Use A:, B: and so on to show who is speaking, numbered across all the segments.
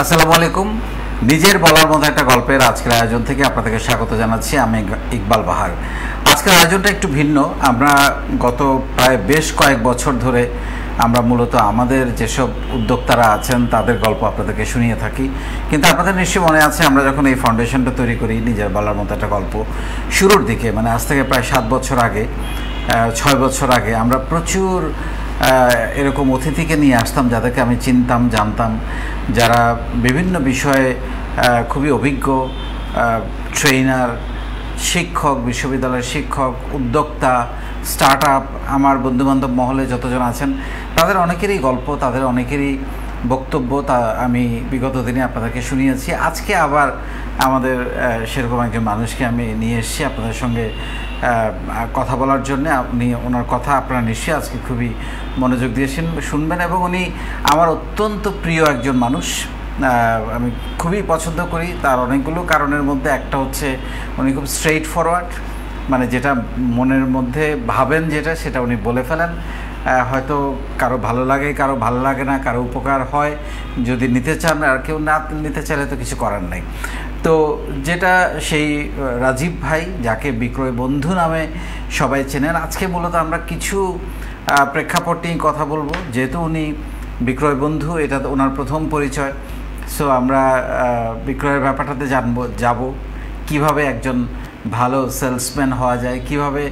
A: আসসালামু আলাইকুম। নিজের বলার মতো একটা গল্পের আজকের আয়োজন থেকে আপনাদেরকে স্বাগত জানাচ্ছি। আমি ইকবাল বাহার। আজকের আয়োজনটা একটু ভিন্ন। আমরা গত প্রায় বেশ কয়েক বছর ধরে আমরা মূলত আমাদের যেসব উদ্যোক্তারা আছেন তাদের গল্প আপনাদেরকে শুনিয়ে থাকি, কিন্তু আপনাদের নিশ্চয়ই মনে আছে আমরা যখন এই ফাউন্ডেশনটা তৈরি করি নিজের বলার মতো একটা গল্প, শুরুর দিকে মানে আজ থেকে প্রায় 7 বছর আগে 6 বছর আগে আমরা প্রচুর এরকম অতিথিকে নিয়ে আসতাম যাদেরকে আমি চিনতাম, জানতাম, যারা বিভিন্ন বিষয়ে খুবই অভিজ্ঞ, ট্রেনার, শিক্ষক, বিশ্ববিদ্যালয়ের শিক্ষক, উদ্যোক্তা, স্টার্ট আপ, আমার বন্ধুবান্ধব মহলে যতজন আছেন তাদের অনেকেরই গল্প, তাদের অনেকেরই বক্তব্য তা আমি বিগত দিনে আপনাদেরকে শুনিয়েছি। আজকে আবার আমাদের সেরকম একজন মানুষকে আমি নিয়ে এসেছি আপনাদের সঙ্গে কথা বলার জন্য। আপনি ওনার কথা আপনারা নিশ্চয়ই আজকে খুবই মনোযোগ দিয়ে শুনবেন, এবং উনি আমার অত্যন্ত প্রিয় একজন মানুষ। আমি খুবই পছন্দ করি তার অনেকগুলো কারণের মধ্যে একটা হচ্ছে উনি খুব স্ট্রেইট ফরওয়ার্ড, মানে যেটা মনের মধ্যে ভাবেন যেটা সেটা উনি বলে ফেলেন। হয়তো কারো ভালো লাগে, কারো ভালো লাগে না, কারো উপকার হয় যদি নিতে চান, আর কেউ না নিতে চাইলে তো কিছু করার নেই। তো যেটা সেই রাজীব ভাই, যাকে বিক্রয় বন্ধু নামে সবাই চেনেন। আজকে মূলত আমরা কিছু প্রেক্ষাপট নিয়ে কথা বলবো, যেহেতু উনি বিক্রয় বন্ধু, এটা ওনার প্রথম পরিচয়। সো আমরা বিক্রয়ের ব্যাপারটাতে যাব কিভাবে একজন ভালো সেলসম্যান হওয়া যায়, কিভাবে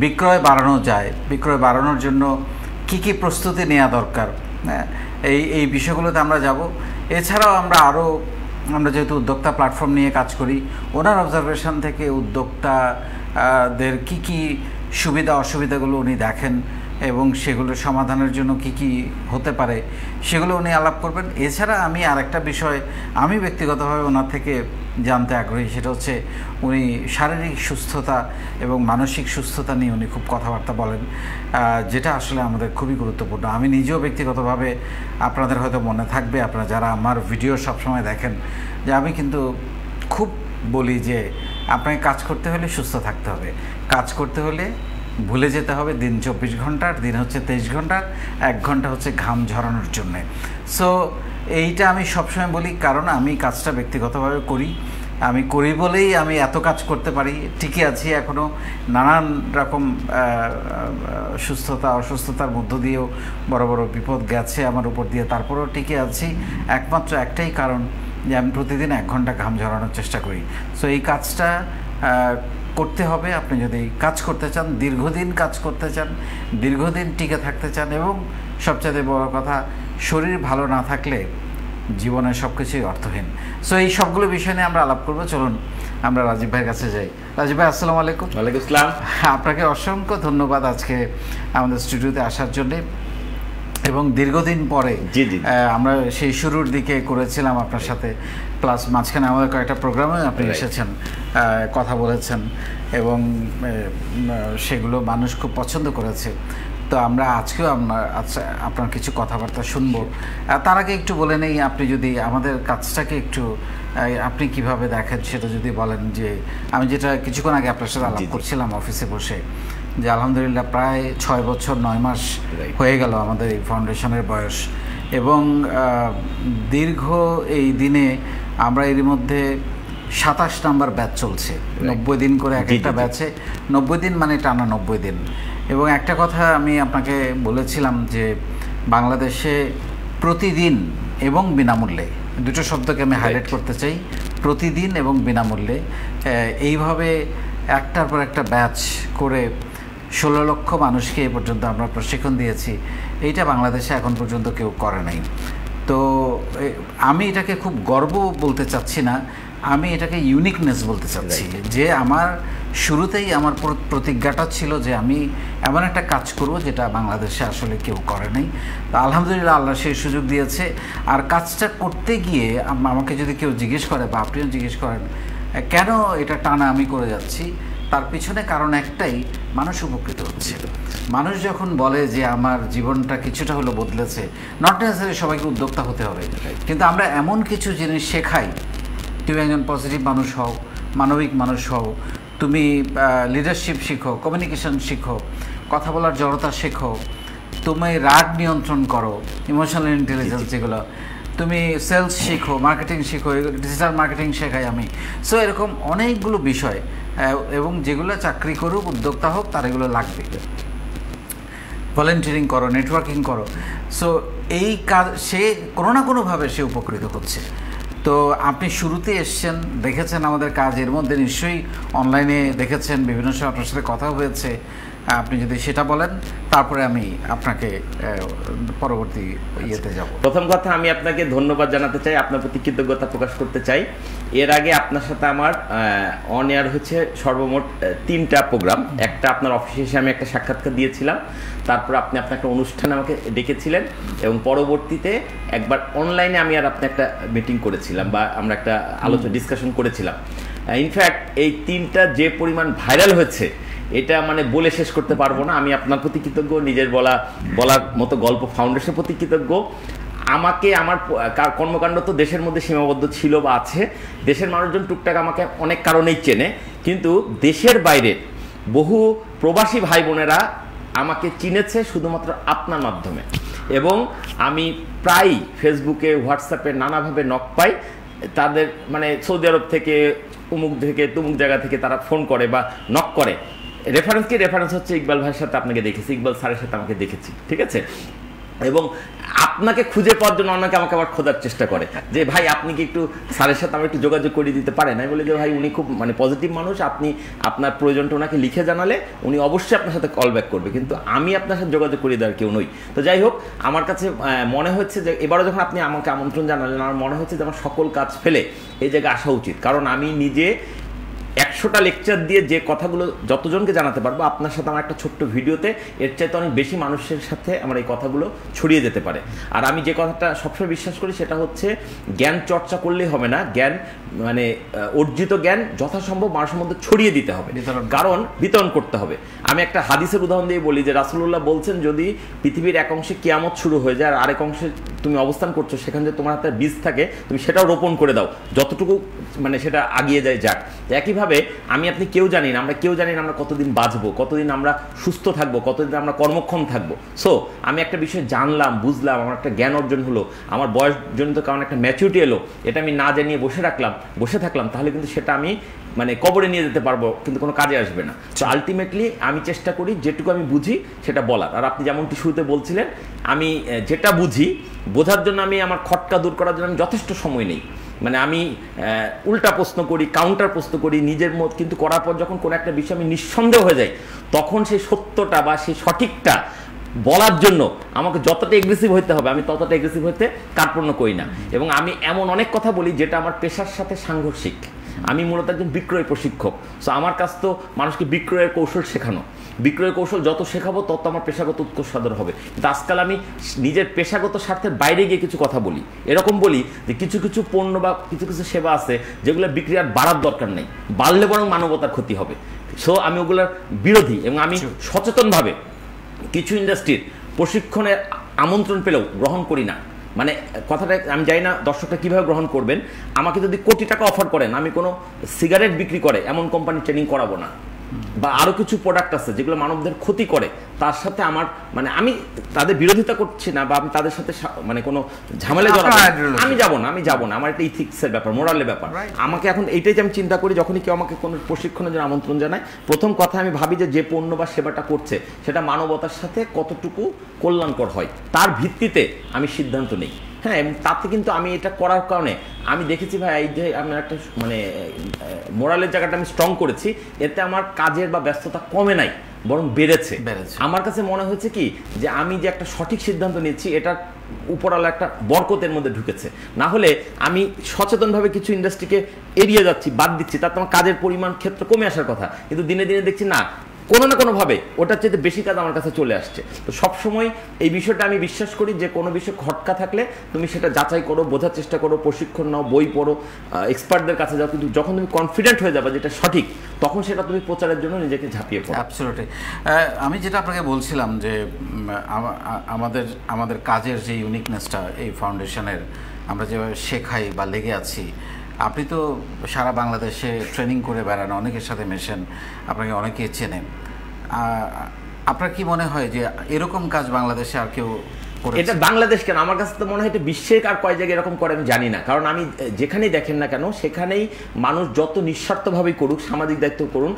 A: বিক্রয় বাড়ানো যায়, বিক্রয় বাড়ানোর জন্য কি কি প্রস্তুতি নেওয়া দরকার, এই বিষয়গুলোতে আমরা যাব। এছাড়াও আমরা যেহেতু উদ্যোক্তা প্ল্যাটফর্ম নিয়ে কাজ করি, ওনার অবজারভেশন থেকে উদ্যোক্তাদের কি কি সুবিধা অসুবিধাগুলো উনি দেখেন এবং সেগুলোর সমাধানের জন্য কি কি হতে পারে সেগুলো উনি আলাপ করবেন। এছাড়া আমি আরেকটা বিষয় আমি ব্যক্তিগতভাবে ওনার থেকে জানতে আগ্রহী, সেটা হচ্ছে উনি শারীরিক সুস্থতা এবং মানসিক সুস্থতা নিয়ে উনি খুব কথাবার্তা বলেন, যেটা আসলে আমাদের খুবই গুরুত্বপূর্ণ। আমি নিজেও ব্যক্তিগতভাবে, আপনাদের হয়তো মনে থাকবে, আপনারা যারা আমার ভিডিও সবসময় দেখেন, যে আমি কিন্তু খুব বলি যে আপনাকে কাজ করতে হলে সুস্থ থাকতে হবে, কাজ করতে হলে ভুলে যেতে হবে দিন 24 ঘন্টার, দিন হচ্ছে 23 ঘন্টার, 1 ঘন্টা হচ্ছে ঘাম ঝরানোর জন্যে। সো এইটা আমি সবসময় বলি, কারণ আমি কাজটা ব্যক্তিগতভাবে করি, আমি করি বলেই আমি এত কাজ করতে পারি, টিকে আছি এখনও। নানান রকম সুস্থতা অসুস্থতার মধ্য দিয়েও বড় বড় বিপদ গেছে আমার উপর দিয়ে, তারপরেও টিকে আছি একমাত্র একটাই কারণ, যে আমি প্রতিদিন 1 ঘন্টা ঘাম ঝরানোর চেষ্টা করি। সো এই কাজটা করতে হবে। আপনি যদি কাজ করতে চান, দীর্ঘদিন কাজ করতে চান, দীর্ঘদিন টিকে থাকতে চান, এবং সবচেয়ে বড় কথা, শরীর ভালো না থাকলে জীবনে সব কিছুই অর্থহীন। সো এই সবগুলো বিষয় নিয়ে আমরা আলাপ করবো। চলুন আমরা রাজীব ভাইয়ের কাছে যাই। রাজীব ভাই, আসসালামু আলাইকুম।
B: ওয়ালাইকুম আসসালাম।
A: আপনাকে অসংখ্য ধন্যবাদ আজকে আমাদের স্টুডিওতে আসার জন্যে, এবং দীর্ঘদিন পরে আমরা সেই শুরুর দিকে করেছিলাম আপনার সাথে, প্লাস মাঝখানে আমাদের কয়েকটা প্রোগ্রামে আপনি এসেছেন, কথা বলেছেন, এবং সেগুলো মানুষ খুব পছন্দ করেছে। তো আমরা আজকেও আপনার কিছু কথাবার্তা শুনবো। তার আগে একটু বলে নেই, আপনি যদি আমাদের কাজটাকে একটু আপনি কিভাবে দেখেন সেটা যদি বলেন। যে আমি যেটা কিছুক্ষণ আগে আপনার সাথে আলাপ করছিলাম অফিসে বসে, যে আলহামদুলিল্লাহ প্রায় 6 বছর 9 মাস হয়ে গেল আমাদের এই ফাউন্ডেশনের বয়স, এবং দীর্ঘ এই দিনে আমরা এর মধ্যে 27 নাম্বার ব্যাচ চলছে, 90 দিন করে এক একটা ব্যাচে, 90 দিন মানে টানা 90 দিন। এবং একটা কথা আমি আপনাকে বলেছিলাম যে বাংলাদেশে প্রতিদিন এবং বিনামূল্যে, দুটো শব্দকে আমি হাইলাইট করতে চাই, প্রতিদিন এবং বিনামূল্যে, এইভাবে একটার পর একটা ব্যাচ করে 16 লক্ষ মানুষকে এ পর্যন্ত আমরা প্রশিক্ষণ দিয়েছি। এইটা বাংলাদেশে এখন পর্যন্ত কেউ করে নাই। তো আমি এটাকে খুব গর্ব বলতে চাচ্ছি না, আমি এটাকে ইউনিকনেস বলতে চাচ্ছি, যে আমার শুরুতেই আমার প্রতিজ্ঞাটা ছিল যে আমি এমন একটা কাজ করব যেটা বাংলাদেশে আসলে কেউ করে নাই। তো আলহামদুলিল্লাহ আল্লাহ সেই সুযোগ দিয়েছে। আর কাজটা করতে গিয়ে আমাকে যদি কেউ জিজ্ঞেস করে, বা আপনিও জিজ্ঞেস করেন কেন এটা টানা আমি করে যাচ্ছি, তার পিছনে কারণ একটাই, মানুষ উপকৃত হচ্ছে। মানুষ যখন বলে যে আমার জীবনটা কিছুটা হলো বদলেছে, নট নেসেসারি সবাইকে উদ্যোক্তা হতে হবে, কিন্তু আমরা এমন কিছু জিনিস শেখাই, তুমি একজন পজিটিভ মানুষ হও, মানবিক মানুষ হও, তুমি লিডারশিপ শিখো, কমিউনিকেশন শিখো, কথা বলার জড়তা শেখো, তুমি রাগ নিয়ন্ত্রণ করো, ইমোশনাল ইন্টেলিজেন্স যেগুলো, তুমি সেলস শিখো, মার্কেটিং শিখো, ডিজিটাল মার্কেটিং শেখাই আমি। সো এরকম অনেকগুলো বিষয়, এবং যেগুলো চাকরি করুক, উদ্যোক্তা হোক, তার এগুলো লাগবে। ভলেন্টিয়ারিং করো, নেটওয়ার্কিং করো। সো এই কাজ সে কোনো না কোনোভাবে সে উপকৃত হচ্ছে। তো আপনি শুরুতে এসছেন, দেখেছেন আমাদের কাজ, এর মধ্যে নিশ্চয়ই অনলাইনে দেখেছেন, বিভিন্ন সময় আপনার সাথে কথা হয়েছে। আপনি যদি সেটা বলেন, তারপরে আমি আপনাকে পরবর্তী ইয়েতে যাব।
B: প্রথম কথা, আমি আপনাকে ধন্যবাদ জানাতে চাই, আপনার প্রতি কৃতজ্ঞতা প্রকাশ করতে চাই। এর আগে আপনার সাথে আমার অন এয়ার হচ্ছে সর্বমোট 3টা প্রোগ্রাম। একটা আপনার অফিসে এসে আমি একটা সাক্ষাৎকার দিয়েছিলাম, তারপর আপনি আপনার একটা অনুষ্ঠানে আমাকে ডেকেছিলেন, এবং পরবর্তীতে একবার অনলাইনে আমি আর আপনি একটা মিটিং করেছিলাম, বা আমরা একটা আলোচনা ডিসকাশন করেছিলাম। ইনফ্যাক্ট এই 3টা যে পরিমাণ ভাইরাল হয়েছে, এটা মানে বলে শেষ করতে পারবো না। আমি আপনার প্রতি কৃতজ্ঞ, নিজের বলার মতো গল্প ফাউন্ডেশনের প্রতি কৃতজ্ঞ। আমাকে আমার কর্মকাণ্ড তো দেশের মধ্যে সীমাবদ্ধ ছিল বা আছে, দেশের মানুষজন টুকটাক আমাকে অনেক কারণেই চেনে, কিন্তু দেশের বাইরে বহু প্রবাসী ভাই বোনেরা আমাকে চিনেছে শুধুমাত্র আপনার মাধ্যমে। এবং আমি প্রায় ফেসবুকে, হোয়াটসঅ্যাপে নানাভাবে নক পাই, তাদের মানে সৌদি আরব থেকে, উমুক থেকে, তুমুক জায়গা থেকে তারা ফোন করে বা নক করে। রেফারেন্স কি? রেফারেন্স হচ্ছে ইকবাল ভাইয়ের সাথে আপনাকে দেখেছি, ইকবাল স্যারের সাথে আমাকে দেখেছি, ঠিক আছে? এবং আপনাকে খুঁজে পাওয়ার জন্য অনেকে আমাকে আবার খোঁজার চেষ্টা করে যে ভাই আপনি কি একটু স্যারের সাথে আমার একটু যোগাযোগ করে দিতে পারেন। আমি বলি যে ভাই উনি খুব মানে পজিটিভ মানুষ, আপনি আপনার প্রয়োজনটা ওনাকে লিখে জানালে উনি অবশ্যই আপনার সাথে কল ব্যাক করবে, কিন্তু আমি আপনার সাথে যোগাযোগ করে দেওয়ার কেউ নই। তো যাই হোক, আমার কাছে মনে হচ্ছে যে এবারও যখন আপনি আমাকে আমন্ত্রণ জানালেন, আমার মনে হচ্ছে যে আমার সকল কাজ ফেলে এই জায়গায় আসা উচিত। কারণ আমি নিজে 100টা লেকচার দিয়ে যে কথাগুলো যতজনকে জানাতে পারবো, আপনার সাথে আমার একটা ছোট্ট ভিডিওতে এর চাইতে অনেক বেশি মানুষের সাথে আমার এই কথাগুলো ছড়িয়ে যেতে পারে। আর আমি যে কথাটা সবসময় বিশ্বাস করি সেটা হচ্ছে, জ্ঞান চর্চা করলেই হবে না, জ্ঞান মানে অর্জিত জ্ঞান যথাসম্ভব মানুষের মধ্যে ছড়িয়ে দিতে হবে, কারণ বিতরণ করতে হবে। আমি একটা হাদিসের উদাহরণ দিয়ে বলি যে রাসূলুল্লাহ বলছেন, যদি পৃথিবীর এক অংশে কিয়ামত শুরু হয়ে যায় আর আরেক অংশে তুমি অবস্থান করছো, সেখানে যদি তোমার হাতে বীজ থাকে তুমি সেটাও রোপণ করে দাও, যতটুকু মানে সেটা আগিয়ে যায় যাক। একইভাবে আমি আপনি কেউ জানি না, আমরা কেউ জানি না আমরা কতদিন বাঁচবো, কতদিন আমরা সুস্থ থাকবো, কতদিন আমরা কর্মক্ষম থাকবো। সো আমি একটা বিষয় জানলাম, বুঝলাম, আমার একটা জ্ঞান অর্জন হলো, আমার বয়সজনিত কারণ একটা ম্যাচুরিটি এলো, এটা আমি না জানিয়ে বসে থাকলাম, তাহলে কিন্তু সেটা আমি মানে কবরে নিয়ে যেতে পারবো, কিন্তু কোনো কাজে আসবে না। তো আলটিমেটলি আমি চেষ্টা করি যেটুকু আমি বুঝি সেটা বলার। আর আপনি যেমনটি শুরুতে বলছিলেন, আমি যেটা বুঝি বোঝার জন্য আমি আমার খটকা দূর করার জন্য আমি যথেষ্ট সময় নেই। মানে আমি উল্টা প্রশ্ন করি, কাউন্টার প্রশ্ন করি নিজের মত, কিন্তু করার পর যখন কোনো একটা বিষয় আমি নিঃসন্দেহ হয়ে যাই, তখন সেই সত্যটা বা সেই সঠিকটা বলার জন্য আমাকে যতটা এগ্রেসিভ হইতে হবে আমি ততটা এগ্রেসিভ হইতে কার্পণ্য করি না। এবং আমি এমন অনেক কথা বলি যেটা আমার পেশার সাথে সাংঘর্ষিক। আমি মূলত একজন বিক্রয় প্রশিক্ষক। সো আমার কাছ তো মানুষকে বিক্রয়ের কৌশল শেখানো, বিক্রয়ের কৌশল যত শেখাবো তত আমার পেশাগত উৎকর্ষ সাধন হবে। কিন্তু আজকাল আমি নিজের পেশাগত স্বার্থের বাইরে গিয়ে কিছু কথা বলি, এরকম বলি যে কিছু কিছু পণ্য বা কিছু কিছু সেবা আছে যেগুলো বিক্রি আর বাড়ার দরকার নেই, বাড়লে বরং মানবতার ক্ষতি হবে। সো আমি ওগুলোর বিরোধী, এবং আমি সচেতনভাবে কিছু ইন্ডাস্ট্রির প্রশিক্ষণের আমন্ত্রণ পেলেও গ্রহণ করি না। মানে কথাটা আমি জানি না দর্শকরা কীভাবে গ্রহণ করবেন। আমাকে যদি কোটি টাকা অফার করেন, আমি কোনো সিগারেট বিক্রি করে এমন কোম্পানি ট্রেনিং করাবো না, বা আরও কিছু প্রোডাক্ট আছে যেগুলো মানবদের ক্ষতি করে, তার সাথে আমার মানে আমি তাদের বিরোধিতা করছি না, বা আমি তাদের সাথে মানে কোনো ঝামেলা জড়াবো আমি যাব না। আমার একটা ইথিক্সের ব্যাপার, মোরালের ব্যাপার। আমাকে এখন এইটাই যে আমি চিন্তা করি, যখনই কেউ আমাকে কোনো প্রশিক্ষণের জন্য আমন্ত্রণ জানায়, প্রথম কথা আমি ভাবি যে পণ্য বা সেবাটা করছে সেটা মানবতার সাথে কতটুকু কল্যাণকর হয়, তার ভিত্তিতে আমি সিদ্ধান্ত নিই। হ্যাঁ, এবং তাতে কিন্তু আমি এটা করার কারণে আমি দেখেছি ভাই, এই যে আমি একটা মানে মোরালের জায়গাটা আমি স্ট্রং করেছি, এতে আমার কাজের বা ব্যস্ততা কমে নাই, বরং বেড়েছে। আমার কাছে মনে হয়েছে কি যে আমি যে একটা সঠিক সিদ্ধান্ত নিচ্ছি, এটার উপরালা একটা বরকতের মধ্যে ঢুকেছে। না হলে আমি সচেতনভাবে কিছু ইন্ডাস্ট্রিকে এড়িয়ে যাচ্ছি, বাদ দিচ্ছি, তাতে আমার কাজের পরিমাণ ক্ষেত্র কমে আসার কথা, কিন্তু দিনে দিনে দেখছি না, কোনো না কোনোভাবে ওটার চাইতে বেশি কাজ আমার কাছে চলে আসছে। তো সবসময় এই বিষয়টা আমি বিশ্বাস করি যে কোনো বিষয় খটকা থাকলে তুমি সেটা যাচাই করো, বোঝার চেষ্টা করো, প্রশিক্ষণ নাও, বই পড়ো, এক্সপার্টদের কাছে যাও, কিন্তু যখন তুমি কনফিডেন্ট হয়ে যাবে যেটা সঠিক, তখন সেটা তুমি প্রচারের জন্য নিজেকে ঝাঁপিয়ে পড়ো।
A: অ্যাবসলিউটলি। আমি যেটা আপনাকে বলছিলাম যে আমাদের কাজের যে ইউনিকনেসটা এই ফাউন্ডেশনের, আমরা যেভাবে শেখাই বা লেগে আছি, আপনি তো সারা বাংলাদেশে ট্রেনিং করে বেড়ান, অনেকের সাথে মেশেন, আপনাকে অনেকেই চেনেন। আপনার কি মনে হয় যে এরকম কাজ বাংলাদেশে আর কেউ
B: এটা বাংলাদেশ কেন, আমার কাছে তো মনে হয় এটা বিশ্বের আর কয় জায়গায় এরকম করে আমি জানি না। কারণ আমি যেখানেই দেখেন না কেন সেখানেই মানুষ যত নিঃস্বার্থভাবেই করুক, সামাজিক দায়িত্ব করুন,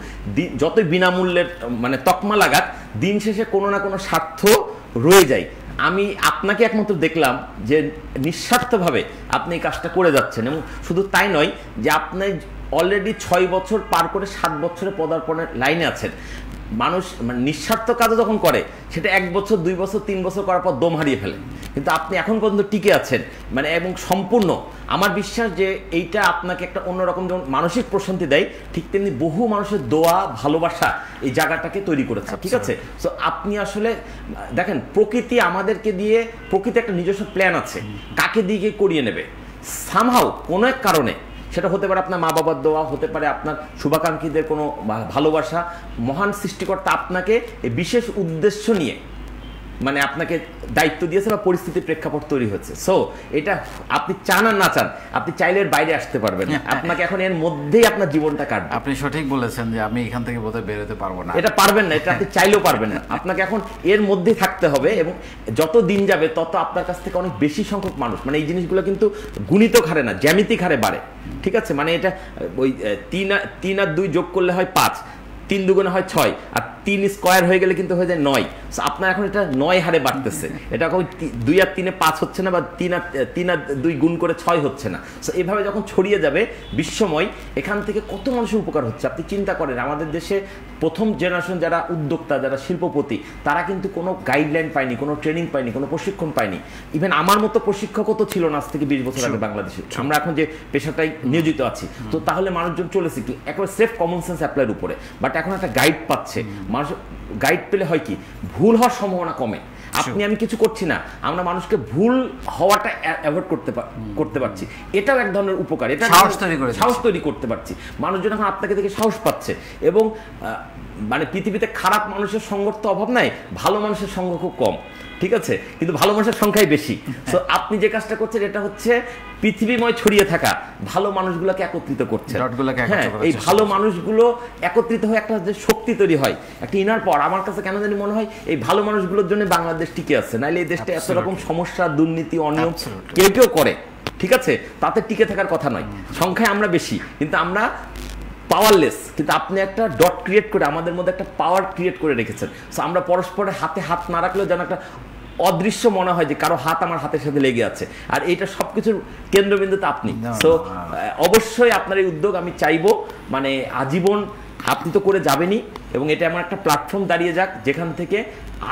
B: যতই বিনামূল্যের মানে তকমা লাগাক, দিন শেষে কোনো না কোনো স্বার্থ রয়ে যায়। আমি আপনাকে একমাত্র দেখলাম যে নিঃস্বার্থভাবে আপনি এই কাজটা করে যাচ্ছেন, এবং শুধু তাই নয় যে আপনি অলরেডি 6 বছর পার করে 7 বছরে পদার্পণের লাইনে আছেন। মানুষ মানে নিঃস্বার্থ কাজও যখন করে সেটা 1 বছর 2 বছর 3 বছর করার পর দম হারিয়ে ফেলে, কিন্তু আপনি এখন পর্যন্ত টিকে আছেন মানে, এবং সম্পূর্ণ আমার বিশ্বাস যে এইটা আপনাকে একটা অন্যরকম যেমন মানসিক প্রশান্তি দেয়, ঠিক তেমনি বহু মানুষের দোয়া ভালোবাসা এই জায়গাটাকে তৈরি করেছে। ঠিক আছে, সো আপনি আসলে দেখেন প্রকৃতি আমাদেরকে দিয়ে, প্রকৃতি একটা নিজস্ব প্ল্যান আছে কাকে দিয়ে করিয়ে নেবে সামহাউ কোনো এক কারণে। সেটা হতে পারে আপনার মা বাবার দোয়া, হতে পারে আপনার শুভাকাঙ্ক্ষীদের কোনো ভালোবাসা। মহান সৃষ্টিকর্তা আপনাকে এই বিশেষ উদ্দেশ্য নিয়ে মানে আপনাকে দায়িত্ব দিয়েছে বা পরিস্থিতির প্রেক্ষাপট তৈরি হয়েছে। সো এটা আপনি চান আর না চান, আপনি চাইলে এর বাইরে আসতে পারবেন না, আপনাকে এখন এর মধ্যেই আপনার জীবনটা কাটবে।
A: আপনি সঠিক বলেছেন যে আমি এখান থেকে বোধহয় বেরোতে পারবো না,
B: এটা পারবেন না, এটা আপনি চাইলেও পারবেন না, আপনাকে এখন এর মধ্যেই থাকতে হবে। এবং যত দিন যাবে তত আপনার কাছ থেকে অনেক বেশি সংখ্যক মানুষ, মানে এই জিনিসগুলো কিন্তু গুণিতক হারে না, জ্যামিতিক হারে বাড়ে। ঠিক আছে, মানে এটা ওই 3 আর 2 যোগ করলে হয় 5, 3 দুগুণে হয় 6, আর 3 স্কোয়ার হয়ে গেলে কিন্তু হয়ে যায় 9। আপনার এখন এটা 9 হারে বাড়তেছে, এটা 2 আর 3 5 হচ্ছে না, বা 3 আর 2 গুণ করে 6 হচ্ছে না। সো এইভাবে যখন ছড়িয়ে যাবে বিশ্বময়, এখান থেকে কত মানুষের উপকার হচ্ছে আপনি চিন্তা করেন। আমাদের দেশে প্রথম জেনারেশন যারা উদ্যোক্তা, যারা শিল্পপতি, তারা কিন্তু কোনো গাইডলাইন পায়নি, কোনো ট্রেনিং পায়নি, কোনো প্রশিক্ষণ পায়নি। ইভেন আমার মতো প্রশিক্ষকও তো ছিল না আজ থেকে 20 বছর আগে বাংলাদেশে। আমরা এখন যে পেশাটাই নিয়োজিত আছি, তো তাহলে মানুষজন চলেছে কি একবার সেফ কমন সেন্স অ্যাপ্লাইয়ের উপরে, বাট এখন একটা গাইড পাচ্ছে। মানুষ গাইড পেলে হয় কি, ভুল হওয়ার সম্ভাবনা কমে। আপনি আমি কিছু করছি না, আমরা মানুষকে ভুল হওয়াটা অ্যাভয়েড করতে পারছি, এটাও এক ধরনের উপকার। এটা সাহস তৈরি করতে পারছি, মানুষজন এখন আপনাকে দেখে সাহস পাচ্ছে। এবং মানে পৃথিবীতে খারাপ মানুষের সঙ্গর তো অভাব নাই, ভালো মানুষের সঙ্গ খুব কম। ঠিক আছে, কিন্তু ভালো মানুষের সংখ্যাই বেশি। তো আপনি যে কাজটা করছেন এটা হচ্ছে পৃথিবীময় ছড়িয়ে থাকা ভালো মানুষগুলোকে একত্রিত করছে। হ্যাঁ, এই ভালো মানুষগুলো একত্রিত হয়ে একটা যে শক্তি তৈরি হয়, একটা ইনার পাওয়ার। আমার কাছে কেন জানি মনে হয় এই ভালো মানুষগুলোর জন্য বাংলাদেশ টিকে আছে, নাইলে এই দেশটা এত রকম সমস্যা, দুর্নীতি, অনিয়ম কেউ করে, ঠিক আছে, তাতে টিকে থাকার কথা নয়। সংখ্যায় আমরা বেশি, কিন্তু আমরা পাওয়ারলেস। কিন্তু আপনি একটা ডট ক্রিয়েট করে আমাদের মধ্যে একটা পাওয়ার ক্রিয়েট করে রেখেছেন। সো আমরা পরস্পরের হাতে হাত না রাখলেও যেন একটা অদৃশ্য মনে হয় যে কারো হাত আমার হাতের সাথে লেগে আছে, আর এইটা সবকিছুর কেন্দ্রবিন্দুতে আপনি। সো অবশ্যই আপনার এই উদ্যোগ আমি চাইবো মানে আজীবন আপনি তো করে যাবেনই, এবং এটা এমন একটা প্ল্যাটফর্ম দাঁড়িয়ে যাক যেখান থেকে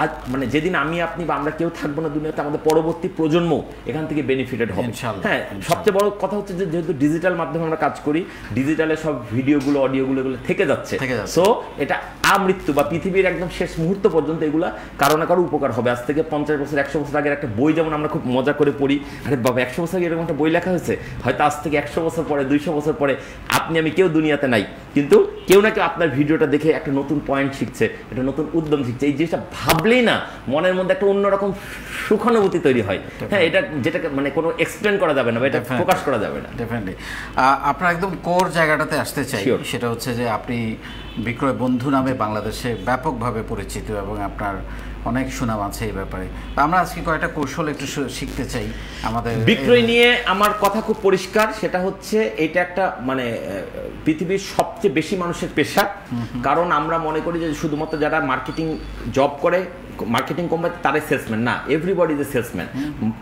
B: আজ মানে যেদিন আমি আপনি বা আমরা কেউ থাকবো না দুনিয়াতে, আমাদের পরবর্তী প্রজন্ম এখান থেকে বেনিফিটেড হবে। হ্যাঁ, সবচেয়ে বড় কথা হচ্ছে যে যেহেতু ডিজিটাল মাধ্যমে আমরা কাজ করি, ডিজিটালে সব ভিডিওগুলো, অডিওগুলো এগুলো থেকে যাচ্ছে। সো এটা আমৃত্যু বা পৃথিবীর একদম শেষ মুহূর্ত পর্যন্ত এগুলা কারো না কারো উপকার হবে। আজ থেকে 50 বছর 100 বছর আগের একটা বই যেমন আমরা খুব মজা করে পড়ি, আরে বাবা 100 বছর আগে এরকম একটা বই লেখা হয়েছে, হয়তো আজ থেকে 100 বছর পরে, 200 বছর পরে আপনি আমি কেউ দুনিয়াতে নাই, কিন্তু কেউ না কেউ আপনার ভিডিওটা দেখে একটা নতুন পয়েন্ট শিখছে, একটা নতুন উদ্যম শিখছে। এই জিনিসটা ভাবলেই না মনের মধ্যে একটা অন্যরকম সুখানুভূতি তৈরি হয়। হ্যাঁ, এটা যেটাকে মানে কোনো এক্সপ্লেন করা যাবে না, এটা প্রকাশ করা যাবে না।
A: ডেফিনেটলি আপনার একদম কোর জায়গাটাতে আসতে চাই, সেটা হচ্ছে যে আপনি বিক্রয় বন্ধু নামে বাংলাদেশে ব্যাপকভাবে পরিচিত এবং আপনার অনেক সুনাম আছে এই ব্যাপারে। আমরা আজকে কয়েকটা কৌশল একটু শিখতে চাই আমাদের
B: বিক্রয় নিয়ে। আমার কথা খুব পরিষ্কার, সেটা হচ্ছে এটা একটা মানে পৃথিবীর সবচেয়ে বেশি মানুষের পেশা। কারণ আমরা মনে করি যে শুধুমাত্র যারা মার্কেটিং জব করে, মার্কেটিং কোম্পানি, তারাই সেলসম্যান না, এভরিবডি ইজ এ সেলসম্যান।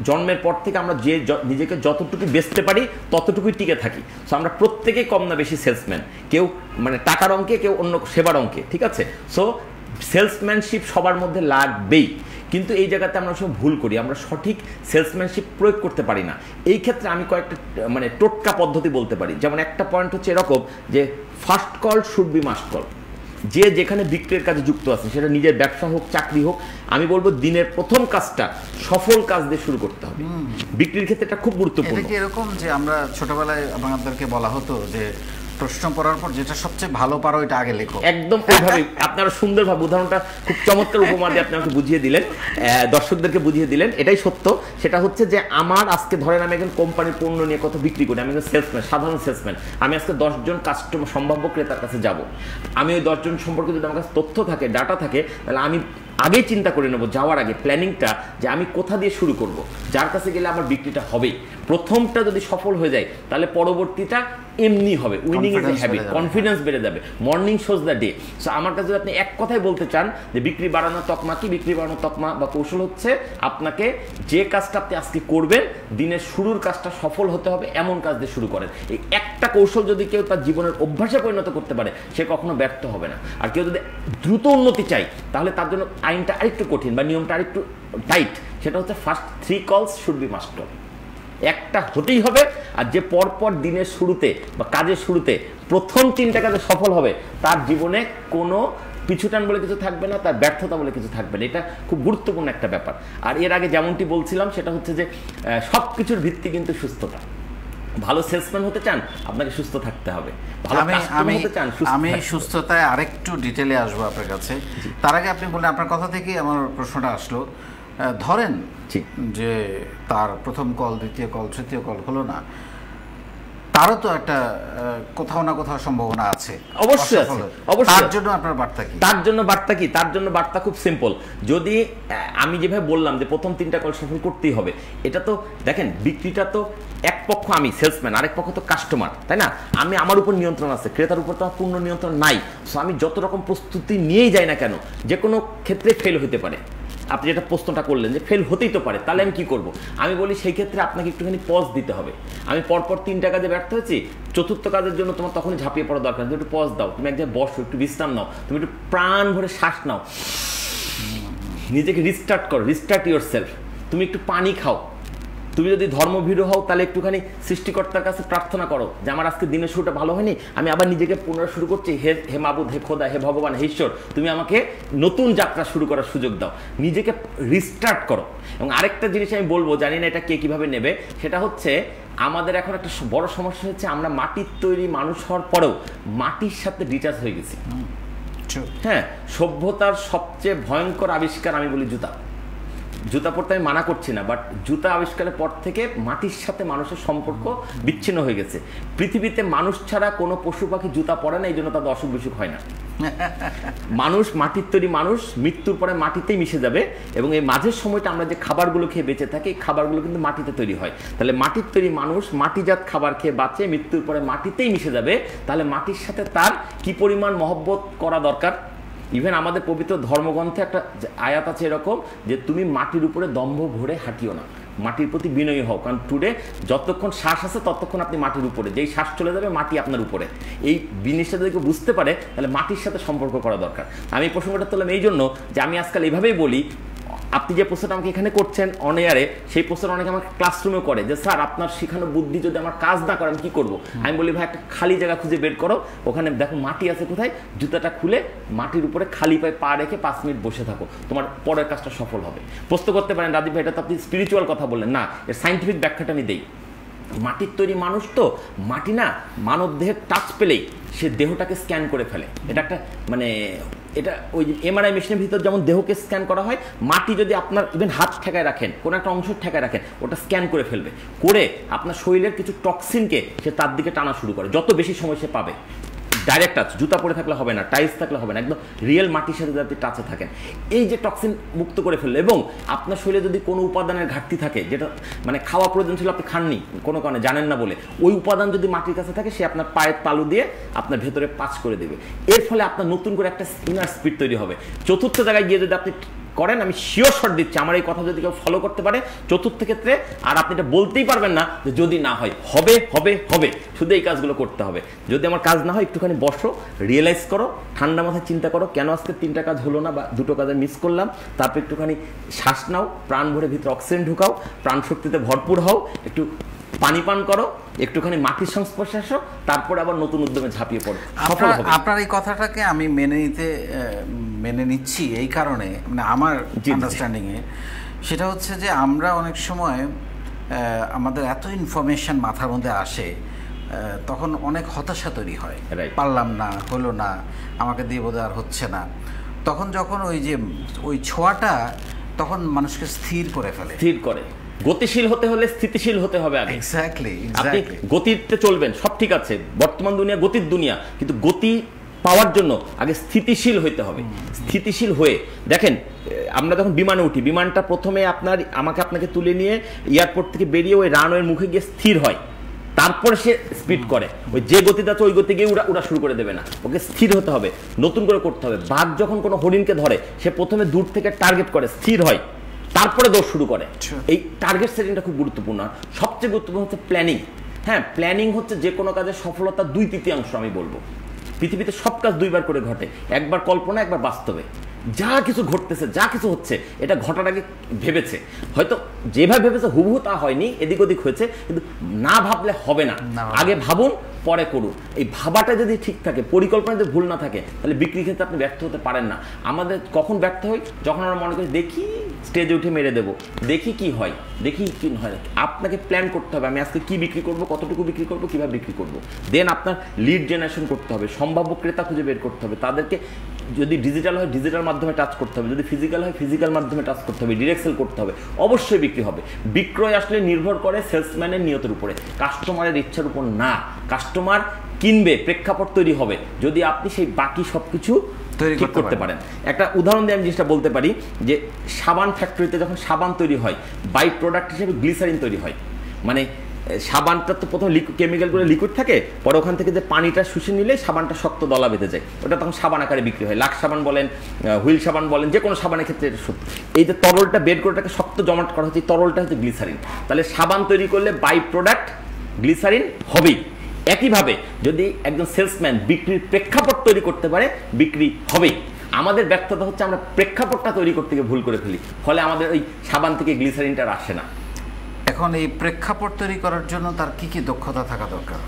B: জন্মের পর থেকে আমরা যে নিজেকে যতটুকু বেচতে পারি ততটুকুই টিকে থাকি। সো আমরা প্রত্যেকেই কম না বেশি সেলসম্যান, কেউ মানে টাকার অঙ্কে, কেউ অন্য সেবার অঙ্কে। ঠিক আছে, সো সেলসম্যানশিপ সবার মধ্যে লাগবেই, কিন্তু এই জায়গাতে আমরা সব ভুল করি, আমরা সঠিক সেলসম্যানশিপ প্রয়োগ করতে পারি না। এই ক্ষেত্রে আমি কয়েকটা মানে টোটকা পদ্ধতি বলতে পারি। যেমন একটা পয়েন্ট হচ্ছে এরকম যে first call should be must call. যে যেখানে বিক্রির কাজে যুক্ত আছে, সেটা নিজের ব্যবসা হোক, চাকরি হোক, আমি বলবো দিনের প্রথম কাজটা সফল কাজ দিয়ে শুরু করতে হবে। বিক্রির ক্ষেত্রে এটা খুব গুরুত্বপূর্ণ।
A: এটা কি এরকম যে আমরা ছোটবেলায় আমাদেরকে বলা হতো যে প্রশ্ন পড়ার পর যেটা সবচেয়ে ভালো পারো এটা আগে লেখো?
B: একদম ওইভাবেই আপনারা সুন্দরভাবে উদাহরণটা খুব চমৎকার উপমা দিয়ে আপনি আমাকে বুঝিয়ে দিলেন, দর্শকদেরকে বুঝিয়ে দিলেন। এটাই সত্য। সেটা হচ্ছে যে আমার আজকে ধরেন আমি একজন কোম্পানির পণ্য নিয়ে কত বিক্রি করি, আমি একজন সেলসম্যান, সাধারণ সেলসম্যান। আমি আজকে 10 জন কাস্টমার, সম্ভাব্য ক্রেতার কাছে যাব। আমি ওই 10 জন সম্পর্কে যদি আমার কাছে তথ্য থাকে, ডাটা থাকে, তাহলে আমি আগেই চিন্তা করে নেব যাওয়ার আগে প্ল্যানিংটা, যে আমি কোথা দিয়ে শুরু করব, যার কাছে গেলে আমার বিক্রিটা হবেই। প্রথমটা যদি সফল হয়ে যায় তাহলে পরবর্তীটা এমনি হবে। Winning is a habit, confidence বেড়ে যাবে। Morning shows the day. So আমার কাছে যদি আপনি এক কথায় বলতে চান যে বিক্রি বাড়ানোর তকমা কি, বিক্রি বাড়ানোর তকমা বা কৌশল হচ্ছে আপনাকে যে কাজটা আপনি আজকে করবেন, দিনের শুরুর কাজটা সফল হতে হবে এমন কাজ দিয়ে শুরু করেন। এই একটা কৌশল যদি কেউ তার জীবনের অভ্যাসে পরিণত করতে পারে, সে কখনো ব্যর্থ হবে না। আর কেউ যদি দ্রুত উন্নতি চায়, তাহলে তার জন্য আইনটা আরেকটু কঠিন বা নিয়মটা আরেকটু টাইট। সেটা হচ্ছে first 3 calls should be master. একটা হতেই হবে। আর যে পরপর দিনের শুরুতে বা কাজের শুরুতে প্রথম 3টা কাজে সফল হবে, তার জীবনে কোনো পিছুটান বলে কিছু থাকবে না, তার ব্যর্থতা বলে কিছু থাকবে না। এটা খুব গুরুত্বপূর্ণ একটা ব্যাপার। আর এর আগে যেমনটি বলছিলাম, সেটা হচ্ছে যে সব কিছুর ভিত্তি কিন্তু সুস্থতা। ভালো সেলসম্যান হতে চান, আপনাকে সুস্থ থাকতে হবে। ভালো কাস্টমার হতে চান,
A: আমি সুস্থতায় আরেকটু ডিটেলে আসবো আপনার কাছে। তার আগে আপনি বললেন, আপনার কথা থেকেই আমার প্রশ্নটা আসলো, ধরেন যে তার প্রথম কল, দ্বিতীয় কল, তৃতীয় কল হলো না, তারও তো একটা কোথাও না কোথাও সম্ভাবনা আছে।
B: অবশ্যই আছে, অবশ্যই।
A: তার জন্য আপনার বার্তা কি?
B: তার জন্য বার্তা কি? তার জন্য বার্তা খুব সিম্পল। যদি আমি যেভাবে বললাম যে প্রথম 3টা কল সফল করতেই হবে, এটা তো দেখেন বিক্রিটা তো এক পক্ষ আমি সেলসম্যান, আরেক পক্ষ তো কাস্টমার, তাই না? আমি আমার উপর নিয়ন্ত্রণ আছে, ক্রেতার উপর তো আমার পূর্ণ নিয়ন্ত্রণ নাই। সো আমি যত রকম প্রস্তুতি নিয়েই যাই না কেন, যে কোনো ক্ষেত্রে ফেল হতে পারে। আপনি যেটা প্রশ্নটা করলেন যে ফেল হতেই তো পারে, তাহলে আমি কি করব? আমি বলি সেই ক্ষেত্রে আপনাকে একটুখানি পজ দিতে হবে। আমি পরপর 3টা কাজে ব্যর্থ হয়েছি, চতুর্থ কাজের জন্য তোমার তখনই ঝাঁপিয়ে পড়া দরকার। তুমি একটু পজ দাও, তুমি এক জায়গায় বসো, একটু বিশ্রাম নাও, তুমি একটু প্রাণ ভরে শ্বাস নাও, নিজেকে রিস্টার্ট করো, রিস্টার্ট ইউর সেলফ। তুমি একটু পানি খাও। তুমি যদি ধর্মভীরু হও, তাহলে একটুখানি সৃষ্টিকর্তার কাছে প্রার্থনা করো যে আমার আজকে দিনের শুরুটা ভালো হয়নি, আমি আবার নিজেকে পুনরায় শুরু করছি। হে মাবুদ, হে খোদা, হে ভগবান, হে ঈশ্বর, তুমি আমাকে নতুন যাত্রা শুরু করার সুযোগ দাও। নিজেকে রিস্টার্ট করো। এবং আরেকটা জিনিস আমি বলবো, জানি না এটা কে কিভাবে নেবে, সেটা হচ্ছে আমাদের এখন একটা বড় সমস্যা হচ্ছে, আমরা মাটির তৈরি মানুষ হওয়ার পরেও মাটির সাথে ডিটাচ হয়ে গেছি। হ্যাঁ, সভ্যতার সবচেয়ে ভয়ঙ্কর আবিষ্কার আমি বলি জুতা। জুতা পরতে আমি মানা করছি না, বাট জুতা আবিষ্কারের পর থেকে মাটির সাথে মানুষের সম্পর্ক বিচ্ছিন্ন হয়ে গেছে। পৃথিবীতে মানুষ ছাড়া কোনো পশু পাখি জুতা পরে না, এই জন্য তাদের অসুখ বিসুখ হয় না। মানুষ মাটির তৈরি মানুষ, মৃত্যুর পরে মাটিতেই মিশে যাবে। এবং এই মাঝের সময়টা আমরা যে খাবারগুলো খেয়ে বেঁচে থাকি, এই খাবারগুলো কিন্তু মাটিতে তৈরি হয়। তাহলে মাটির তৈরি মানুষ মাটিজাত খাবার খেয়ে বাঁচে, মৃত্যুর পরে মাটিতেই মিশে যাবে। তাহলে মাটির সাথে তার কি পরিমাণ মহব্বত করা দরকার। ইভেন আমাদের পবিত্র ধর্মগ্রন্থে একটা আয়াত আছে এরকম, যে তুমি মাটির উপরে দম্ভ ভরে হাঁটিও না, মাটির প্রতি বিনয়ী হও। কারণ টুডে যতক্ষণ শ্বাস আছে ততক্ষণ আপনি মাটির উপরে, যেই শ্বাস চলে যাবে মাটি আপনার উপরে। এই জিনিসটা যদি কেউ বুঝতে পারে, তাহলে মাটির সাথে সম্পর্ক করা দরকার। আমি এই প্রসঙ্গটা তুললাম এই জন্য যে আমি আজকাল এইভাবেই বলি, আপনি যে প্রশ্নটা আমাকে এখানে করছেন অন এয়ারে, সেই প্রশ্নটা অনেকে আমাকে ক্লাসরুমে করে যে স্যার আপনার শেখানো বুদ্ধি যদি আমার কাজ না করে আমি কী করবো? আমি বলি ভাই একটা খালি জায়গা খুঁজে বের করো, ওখানে দেখো মাটি আছে কোথায়, জুতাটা খুলে মাটির উপরে খালি পায়ে পা রেখে 5 মিনিট বসে থাকো, তোমার পরের কাজটা সফল হবে। প্রশ্ন করতে পারেন রাজীব ভাই এটা তো আপনি স্পিরিচুয়াল কথা বললেন। না, এর সাইন্টিফিক ব্যাখ্যাটা আমি দেই। মাটির তৈরি মানুষ তো, মাটি না মানব দেহের টাচ পেলেই সে দেহটাকে স্ক্যান করে ফেলে। এটা একটা মানে এটা ওই এমআরআই মেশিনের ভিতর যেমন দেহকে স্ক্যান করা হয়, মাটি যদি আপনার ইভেন হাত ঠেকায় রাখেন, কোনো একটা অংশ ঠেকায় রাখেন, ওটা স্ক্যান করে ফেলবে, করে আপনার শরীরের কিছু টক্সিনকে সে তার দিকে টানা শুরু করে, যত বেশি সময় সে পাবে। ডাইরেক্ট টাচ, জুতা পরে থাকলে হবে না, টাইলস থাকলে হবে না, একদম রিয়েল মাটির সাথে যদি আপনি টাচে থাকেন, এই যে টক্সিন মুক্ত করে ফেললো। এবং আপনার শরীরে যদি কোনো উপাদানের ঘাটতি থাকে, যেটা মানে খাওয়া প্রয়োজন ছিল আপনি খাননি কোনো কারণে, জানেন না বলে, ওই উপাদান যদি মাটির কাছে থাকে, সে আপনার পায়ের তালু দিয়ে আপনার ভেতরে পাঁচ করে দেবে। এর ফলে আপনার নতুন করে একটা ইনার স্পিড তৈরি হবে। চতুর্থ জায়গায় গিয়ে যদি আপনি করেন, আমি শিওর শট দিচ্ছি, আমার এই কথা যদি কেউ ফলো করতে পারে চতুর্থ ক্ষেত্রে, আর আপনি এটা বলতেই পারবেন না যে যদি না হয়, হবে হবে হবে, শুধু এই কাজগুলো করতে হবে। যদি আমার কাজ না হয়, একটুখানি বসো, রিয়েলাইজ করো, ঠান্ডা মাথায় চিন্তা করো কেন আজকে 3টা কাজ হলো না বা 2টো কাজে মিস করলাম। তারপর একটুখানি শ্বাস নাও, প্রাণ ভরে ভিতরে অক্সিজেন ঢুকাও, প্রাণ শক্তিতে ভরপুর হও, একটু পানি পান করো, একটুখানি মাটির সংস্পর্শে আসো, তারপরে আবার নতুন উদ্যমে ঝাঁপিয়ে পড়ো।
A: আপনার এই কথাটাকে আমি মেনে নিচ্ছি এই কারণে, মানে আমার আন্ডারস্ট্যান্ডিংয়ে সেটা হচ্ছে যে আমরা অনেক সময় আমাদের এত ইনফরমেশন মাথার মধ্যে আসে, তখন অনেক হতাশা তৈরি হয়, পারলাম না, হলো না, আমাকে দিয়ে বোধহয় আর হচ্ছে না। তখন যখন ওই ছোঁয়াটা তখন মানুষকে স্থির করে ফেলে,
B: স্থির করে। গতিশীল হতে হলে স্থিতিশীল হতে হবে আগে।
A: এক্স্যাক্টলি।
B: আপনি গতিতে চলবেন, সব ঠিক আছে, বর্তমান দুনিয়া গতির দুনিয়া, কিন্তু গতি পাওয়ার জন্য আগে স্থিতিশীল হইতে হবে। স্থিতিশীল হয়ে দেখেন, আমরা যখন বিমানে উঠি, বিমানটা প্রথমে আপনাকে তুলে নিয়ে এয়ারপোর্ট থেকে বেরিয়ে ওই রানওয়ের মুখে গিয়ে স্থির হয়, তারপরে সে স্পিড করে। ওই যে গতিতে আছে ওই গতি গিয়ে উড়া শুরু করে দেবে না, ওকে স্থির হতে হবে, নতুন করে করতে হবে। বাঘ যখন কোনো হরিণকে ধরে, সে প্রথমে দূর থেকে টার্গেট করে, স্থির হয়, তারপরে দৌড় শুরু করে। এই টার্গেট সেটিংটা খুব গুরুত্বপূর্ণ। সবচেয়ে গুরুত্বপূর্ণ হচ্ছে প্ল্যানিং। হ্যাঁ, প্ল্যানিং হচ্ছে যে কোনো কাজের সফলতা 2/3 আমি বলবো। পৃথিবীতে সব কাজ দুইবার করে ঘটে, একবার কল্পনা, একবার বাস্তবে। যা কিছু ঘটতেছে, যা কিছু হচ্ছে, এটা ঘটার আগে ভেবেছে, হয়তো যেভাবে ভেবেছে হুবহু তা হয়নি, এদিক ওদিক হয়েছে, কিন্তু না ভাবলে হবে না। আগে ভাবুন, পরে করুন। এই ভাবাটা যদি ঠিক থাকে, পরিকল্পনা যদি ভুল না থাকে, তাহলে বিক্রি ক্ষেত্রে আপনি ব্যর্থ হতে পারেন না। আমাদের কখন ব্যর্থ হই? যখন আমরা মনে করি দেখি স্টেজে উঠে মেরে দেবো, দেখি কি হয়, দেখি কি হয়। আপনাকে প্ল্যান করতে হবে, আমি আজকে কি বিক্রি করব, কতটুকু বিক্রি করব, কিভাবে বিক্রি করব। দেন আপনার লিড জেনারেশন করতে হবে, সম্ভাব্য ক্রেতা খুঁজে বের করতে হবে, তাদেরকে যদি ডিজিটাল হয় ডিজিটাল মাধ্যমে টাচ করতে হবে, যদি ফিজিক্যাল হয় ফিজিক্যাল মাধ্যমে টাচ করতে হবে, ডিরেক্ট সেল করতে হবে, অবশ্যই বিক্রি হবে। বিক্রয় আসলে নির্ভর করে সেলসম্যানের নিয়তের উপরে, কাস্টমারের ইচ্ছার উপর না। কাস্টমার কিনবে, প্রেক্ষাপট তৈরি হবে যদি আপনি সেই বাকি সব কিছু ঠিক করতে পারেন। একটা উদাহরণ দিয়ে আমি জিনিসটা বলতে পারি যে সাবান ফ্যাক্টরিতে যখন সাবান তৈরি হয়, বাই প্রোডাক্ট হিসেবে গ্লিসারিন তৈরি হয়। মানে সাবানটা তো প্রথম কেমিক্যালগুলো লিকুইড থাকে, পরে ওখান থেকে যে পানিটা শুষে নিলে সাবানটা শক্ত দলা বেঁধে যায়, ওটা তখন সাবান আকারে বিক্রি হয়। লাক্স সাবান বলেন, হুইল সাবান বলেন, যে কোনো সাবানের ক্ষেত্রে এটা সত্য। এই যে তরলটা বের করে ওটাকে শক্ত জমাট করা হচ্ছে, তরলটা হচ্ছে গ্লিসারিন। তাহলে সাবান তৈরি করলে বাই প্রোডাক্ট গ্লিসারিন হবেই। একইভাবে যদি একজন সেলসম্যান বিক্রির প্রেক্ষাপট তৈরি করতে পারে, বিক্রি হবেই। আমাদের ব্যর্থতা হচ্ছে আমরা প্রেক্ষাপটটা তৈরি করতে গিয়ে ভুল করে ফেলি, ফলে আমাদের ওই সাবান থেকে গ্লিসারিনটা আসে না।
A: এখন এই প্রেক্ষাপট তৈরি করার জন্য তার কি কি দক্ষতা থাকা দরকার?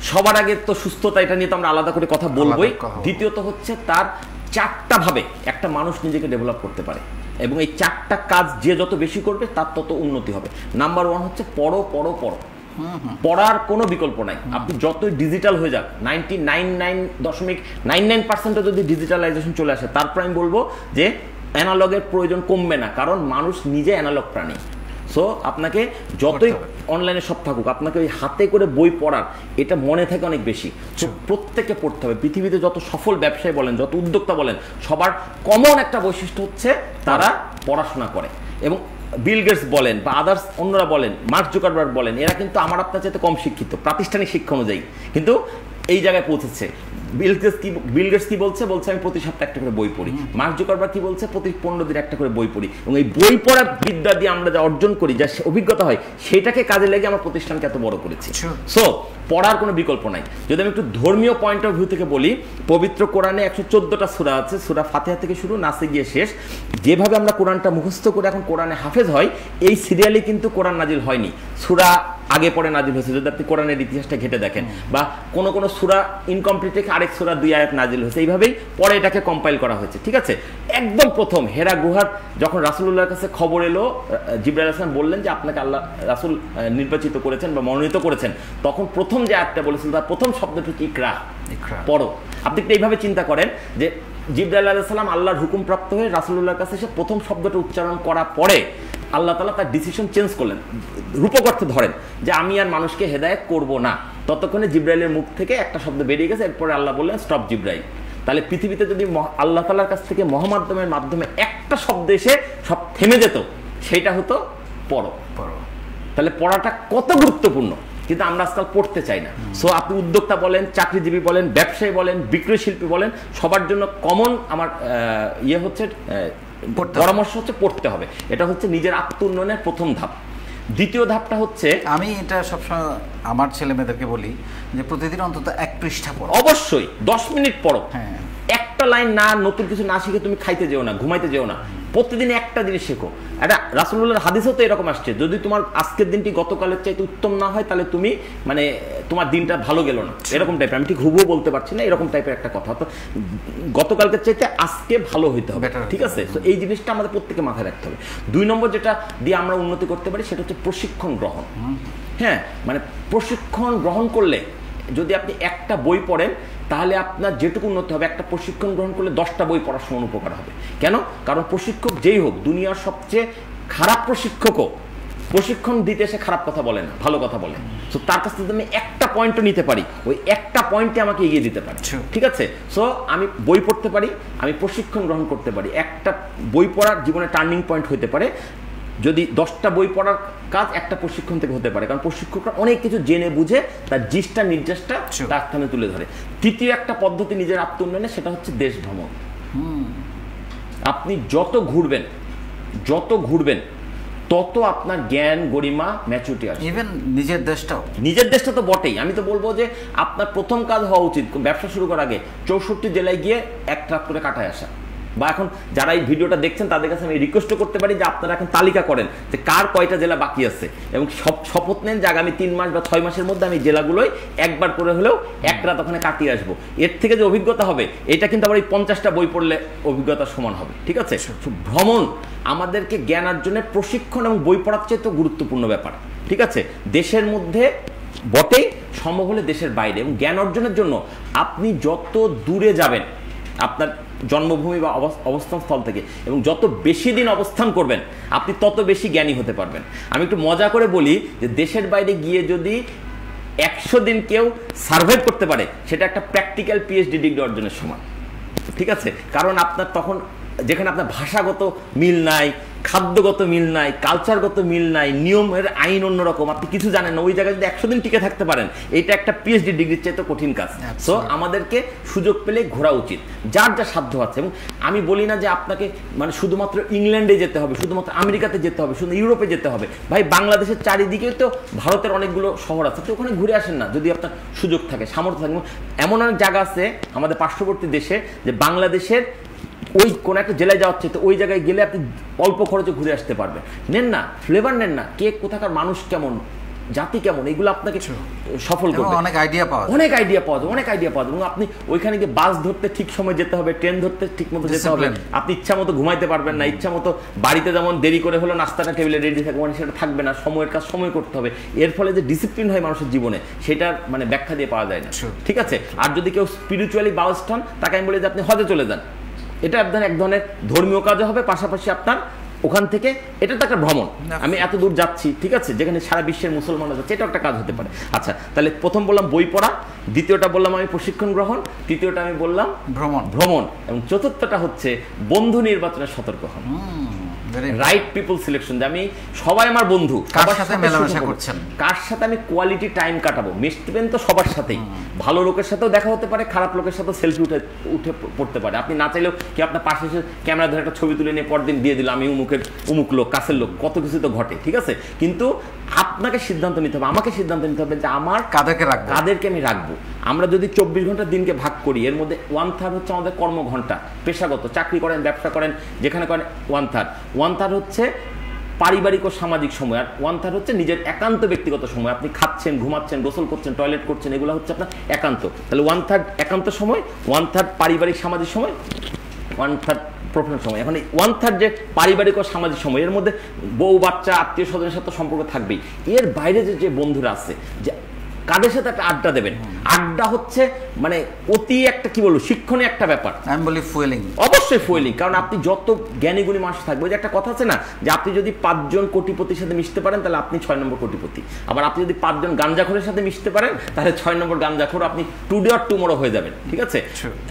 B: সবার আগে তো সুস্থতা, এটা নিয়ে তো আমরা আলাদা করে কথা বলবোই। দ্বিতীয়ত হচ্ছে তার 4টা ভাবে একটা মানুষ নিজেকে ডেভেলপ করতে পারে, এবং এই 4টা কাজ যে যত বেশি করবে তার তত উন্নতি হবে। নাম্বার 1 হচ্ছে পড়ো পড়ো পড়ো। পড়ার কোনো বিকল্প নাই। আপনি যতই ডিজিটাল হয়ে যাক, 99.99% যদি ডিজিটালাইজেশন চলে আসে, তারপর আমি বলবো যে অ্যানালগের প্রয়োজন কমবে না, কারণ মানুষ নিজে অ্যানালগ প্রাণী। সো আপনাকে যতই অনলাইনে সব থাকুক, আপনাকে ওই হাতে করে বই পড়ার এটা মনে থাকে অনেক বেশি। তো প্রত্যেককে পড়তে হবে। পৃথিবীতে যত সফল ব্যবসায়ী বলেন, যত উদ্যোক্তা বলেন, সবার কমন একটা বৈশিষ্ট্য হচ্ছে তারা পড়াশোনা করে। এবং বিল গেটস বলেন বা আদার্স অন্যরা বলেন, মার্ক জুকারবার্গ বলেন, এরা কিন্তু আমার আপনার চাইতে কম শিক্ষিত প্রাতিষ্ঠানিক শিক্ষা অনুযায়ী, কিন্তু এই জায়গায় পৌঁছেছে। বিল গেটস কি বলছে আমি প্রতি সপ্তাহে একটা করে বই পড়ি। মার্ক জুকারবার্গ কি বলছে? প্রতি 15 দিন একটা করে বই পড়ি। এবং এই বই পড়া বিদ্যা দিয়ে আমরা যা অর্জন করি, যা অভিজ্ঞতা হয়, সেটাকে কাজে লেগে আমার প্রতিষ্ঠানকে এত বড় করেছি। সো পড়ার কোনো বিকল্প নাই। যদি আমি একটু ধর্মীয় পয়েন্ট অফ ভিউ থেকে বলি, পবিত্র কোরআনে 114টা সূরা আছে, সূরা ফাতিহা থেকে শুরু, নাসে গিয়ে শেষ। যেভাবে আমরা কোরআনটা মুখস্থ করে এখন কোরআনে হাফেজ হয়, এই সিরিয়ালে কিন্তু কোরআন নাজিল হয়নি। সূরা আগে পরে নাজিল হয়েছে। যদি আপনি কোরআনের ইতিহাসটা ঘেটে দেখেন, বা কোনো কোনো সূরা ইনকমপ্লিট রেখে আরেক সূরা 2 আয়াত নাজিল হয়েছে, এইভাবেই পরে এটাকে কম্পাইল করা হয়েছে। ঠিক আছে, একদম প্রথম হেরা গুহার যখন রাসূলুল্লাহর কাছে খবর এলো, জিবরাইল আলাইহিস সালাম বললেন যে আপনাকে আল্লাহ রাসূল নির্বাচিত করেছেন বা মনোনীত করেছেন, তখন প্রথম যে আয়াতটা বলেছিল তার প্রথম শব্দটি হচ্ছে ইকরা, পড়ো। আপনি একটু এইভাবে চিন্তা করেন যে জিবরাইল আলাইহিস সালাম আল্লাহর হুকুম প্রাপ্ত হয়ে রাসূলুল্লাহর কাছে এসে প্রথম শব্দটা উচ্চারণ করার পরে আল্লাহ তাআলা তার ডিসিশন চেঞ্জ করলেন। রূপক অর্থে ধরেন যে আমি আর মানুষকে হেদায়েত করব না, ততক্ষণে জিবরাইলের মুখ থেকে একটা শব্দ বেরিয়ে গেছে, এরপরে আল্লাহ বললেন স্টপ জিবরাইল। তাহলে পৃথিবীতে যদি আল্লাহ তাআলার কাছ থেকে মহামাধ্যমের মাধ্যমে একটা শব্দ এসে সব থেমে যেত, সেটা হতো পড়ো। তাহলে পড়াটা কত গুরুত্বপূর্ণ, কিন্তু আমরা আজকাল পড়তে চাই না। সো আপনি উদ্যোক্তা বলেন, চাকরিজীবী বলেন, ব্যবসায়ী বলেন, বিক্রয় শিল্পী বলেন, সবার জন্য কমন আমার হচ্ছে পরামর্শ হচ্ছে পড়তে হবে। এটা হচ্ছে নিজের আত্ম উন্নয়নের প্রথম ধাপ। দ্বিতীয় ধাপটা হচ্ছে,
A: আমি এটা সবসময় আমার ছেলে মেয়েদেরকে বলি যে প্রতিদিন অন্তত 1 পৃষ্ঠা পড়ো।
B: অবশ্যই 10 মিনিট পড়ো।
A: হ্যাঁ,
B: একটা লাইন না, নতুন কিছু না শিখে তুমি খাইতে যেও না, ঘুমাইতে যেও না। প্রতিদিন একটা জিনিস শেখো। এটা রাসূলুল্লাহর হাদিসেও তো এরকম আসছে, যদি তোমার আজকের দিনটি গতকালের চাইতে উত্তম না হয়, তাহলে তুমি মানে তোমার দিনটা ভালো গেল না, এরকম টাইপের। আমি ঠিক হুবহু বলতে পারছি না, এরকম টাইপের একটা কথা। তো গতকালকের চাইতে আজকে ভালো হইতে হবে। ঠিক আছে, তো এই জিনিসটা আমাদের প্রত্যেকে মাথায় রাখতে হবে। 2 নম্বর যেটা দিয়ে আমরা উন্নতি করতে পারি সেটা হচ্ছে প্রশিক্ষণ গ্রহণ। হ্যাঁ, মানে প্রশিক্ষণ গ্রহণ করলে যদি আপনি একটা বই পড়েন, তাহলে আপনার যেটুকু উন্নতি হবে, একটা প্রশিক্ষণ গ্রহণ করলে 10টা বই পড়ার সমান উপকার হবে। কেন? কারণ প্রশিক্ষক যেই হোক, দুনিয়ার সবচেয়ে খারাপ প্রশিক্ষকও প্রশিক্ষণ দিতে এসে খারাপ কথা বলে না, ভালো কথা বলে। সো তার কাছ থেকে আমি একটা পয়েন্টও নিতে পারি, ওই একটা পয়েন্টে আমাকে এগিয়ে দিতে পারে, ঠিক আছে? সো আমি বই পড়তে পারি, আমি প্রশিক্ষণ গ্রহণ করতে পারি। একটা বই পড়ার জীবনে টার্নিং পয়েন্ট হতে পারে, যদি 10টা বই পড়ার কাজ একটা প্রশিক্ষণ থেকে হতে পারে, কারণ প্রশিক্ষকরা অনেক কিছু জেনে বুঝে তার জিসটা নির্যাসটা তার স্থানে তুলে ধরে। তৃতীয় একটা পদ্ধতি নিজের আত্ম উন্নয়নে, সেটা হচ্ছে দেশ ভ্রমণ। আপনি যত ঘুরবেন তত আপনার জ্ঞান, গরিমা, ম্যাচুরিটি আসবে।
A: ইভেন নিজের দেশটা
B: তো বটেই। আমি তো বলবো যে আপনার প্রথম কাজ হওয়া উচিত ব্যবসা শুরু করার আগে 64 জেলায় গিয়ে এক ট্রাক করে কাটায় আসা। বা এখন যারা এই ভিডিওটা দেখছেন তাদের কাছে আমি রিকোয়েস্ট করতে পারি যে আপনারা এখন তালিকা করেন যে কার কয়টা জেলা বাকি আছে, এবং শপথ নেন যে আগামী 3 মাস বা 6 মাসের মধ্যে আমি জেলাগুলোই একবার করে হলেও এক রাত ওখানে কাটিয়ে আসবো। এর থেকে যে অভিজ্ঞতা হবে, এটা কিন্তু আবার এই 50টা বই পড়লে অভিজ্ঞতার সমান হবে, ঠিক আছে? ভ্রমণ আমাদেরকে জ্ঞান অর্জনের প্রশিক্ষণ এবং বই পড়ার চেয়ে তো গুরুত্বপূর্ণ ব্যাপার, ঠিক আছে? দেশের মধ্যে বটেই, সম্ভব হলে দেশের বাইরে। এবং জ্ঞান অর্জনের জন্য আপনি যত দূরে যাবেন আপনার জন্মভূমি বা অবস্থান স্থল থেকে, এবং যত বেশি দিন অবস্থান করবেন আপনি তত বেশি জ্ঞানী হতে পারবেন। আমি একটু মজা করে বলি যে দেশের বাইরে গিয়ে যদি 100 দিন কেউ সার্ভাইভ করতে পারে, সেটা একটা প্র্যাকটিক্যাল পিএইচডি ডিগ্রি অর্জনের সমান, ঠিক আছে? কারণ আপনার তখন যেখানে আপনার ভাষাগত মিল নাই, খাদ্যগত মিল নাই, কালচারগত মিল নাই, নিয়মের আইন অন্যরকম, আপনি কিছু জানেন না, ওই জায়গায় যদি 100 দিন টিকে থাকতে পারেন, এটা একটা পিএইচডি ডিগ্রির চাইতে কঠিন কাজ। সো আমাদেরকে সুযোগ পেলে ঘোরা উচিত, যার যা সাধ্য আছে। এবং আমি বলি না যে আপনাকে মানে শুধুমাত্র ইংল্যান্ডে যেতে হবে, শুধুমাত্র আমেরিকাতে যেতে হবে, শুধু ইউরোপে যেতে হবে। ভাই, বাংলাদেশের চারিদিকেও তো ভারতের অনেকগুলো শহর আছে, তো ওখানে ঘুরে আসেন না যদি আপনার সুযোগ থাকে, সামর্থ্য থাকে। এমন অনেক জায়গা আছে আমাদের পার্শ্ববর্তী দেশে যে বাংলাদেশের ওই কোন একটা জেলায় যাওয়া হচ্ছে, তো ওই জায়গায় গেলে আপনি অল্প খরচে ঘুরে আসতে পারবেন। নেন না, ফ্লেভার নেন না, কে কোথাকার মানুষ কেমন, জাতি কেমন, এগুলো আপনাকে সফল করবে। অনেক আইডিয়া পাওয়া যায়। এবং আপনি ওইখানে গিয়ে বাস ধরতে ঠিক সময় যেতে হবে, ট্রেন ধরতে ঠিক মতো যেতে হবে। আপনি ইচ্ছা মতো ঘুমাইতে পারবেন না, ইচ্ছা মতো বাড়িতে যেমন দেরি করে হলো নাস্তাটা টেবিলে রেডি থাকবে, মানে সেটা থাকবে না, সময়ের কাজ সময় করতে হবে। এর ফলে যে ডিসিপ্লিন হয় মানুষের জীবনে, সেটার মানে ব্যাখ্যা দিয়ে পাওয়া যায় না, ঠিক আছে? আর যদি কেউ স্পিরিচুয়ালি বাউন্সড হন, তাকে আমি বলি যে আপনি হজে চলে যান। এটা এক ধরনের ধর্মীয় কাজও হবে, পাশাপাশি আপনার ওখান থেকে এটা তো একটা ভ্রমণ, আমি এত দূর যাচ্ছি, ঠিক আছে, যেখানে সারা বিশ্বের মুসলমানরা যাচ্ছে, এটা একটা কাজ হতে পারে। আচ্ছা, তাহলে প্রথম বললাম বই পড়া, দ্বিতীয়টা বললাম আমি প্রশিক্ষণ গ্রহণ, তৃতীয়টা আমি বললাম ভ্রমণ, এবং চতুর্থটা হচ্ছে বন্ধু নির্বাচনে সতর্ক হন। রাইট পিপল সিলেকশন, যে আমি সবাই আমার বন্ধু,
A: কার সাথে মেলামেশা করছেন,
B: কার সাথে আমি কোয়ালিটি টাইম কাটাবো। মিশবেন তো সবার সাথেই, ভালো লোকের সাথেও দেখা হতে পারে, খারাপ লোকের সাথেও সেলফি উঠে পড়তে পারে। আপনি না চাইলেও কি আপনার পাশে এসে ক্যামেরা ধরে একটা ছবি তুলে নিয়ে পরদিন দিয়ে দিল আমি উমুক লোক, কাছের লোক, কত কিছু তো ঘটে, ঠিক আছে? কিন্তু আপনাকে সিদ্ধান্ত নিতে হবে, আমাকে সিদ্ধান্ত নিতে হবে যে আমার কাদেরকে আমি রাখবো। আমরা যদি 24 ঘন্টা দিনকে ভাগ করি, এর মধ্যে 1/3 হচ্ছে আমাদের কর্মঘণ্টা, পেশাগত, চাকরি করেন, ব্যবসা করেন, যেখানে করেন 1/3 হচ্ছে পারিবারিক ও সামাজিক সময়, আর 1/3 হচ্ছে নিজের একান্ত ব্যক্তিগত সময়। আপনি খাচ্ছেন, ঘুমাচ্ছেন, গোসল করছেন, টয়লেট করছেন, এগুলো হচ্ছে আপনার একান্ত। তাহলে 1/3 একান্ত সময়, 1/3 পারিবারিক সামাজিক সময়, 1/3 প্রফেশনাল সময়। এখন এই 1/3 যে পারিবারিক ও সামাজিক সময়, এর মধ্যে বউ বাচ্চা আত্মীয় স্বজনের সাথে সম্পর্ক থাকবেই। এর বাইরে যে বন্ধুরা আছে, যে কাদের সাথে একটা আড্ডা দেবেন, আড্ডা হচ্ছে মানে অতি একটা কি বলবো শিক্ষণীয় একটা ব্যাপার।
A: আমি বলি ফুয়েলিং,
B: অবশ্যই ফুয়েলিং, কারণ আপনি যত জ্ঞানীগুণী মানুষ থাকবে, ওই যে একটা কথা আছে না যে আপনি যদি 5 জন কোটিপতির সাথে মিশতে পারেন তাহলে আপনি 6 নম্বর কোটিপতি। আবার আপনি যদি 5 জন গাঞ্জাখোরের সাথে মিশতে পারেন তাহলে 6 নম্বর গাঞ্জাখোর আপনি টুডে অর টুমরো হয়ে যাবেন, ঠিক আছে?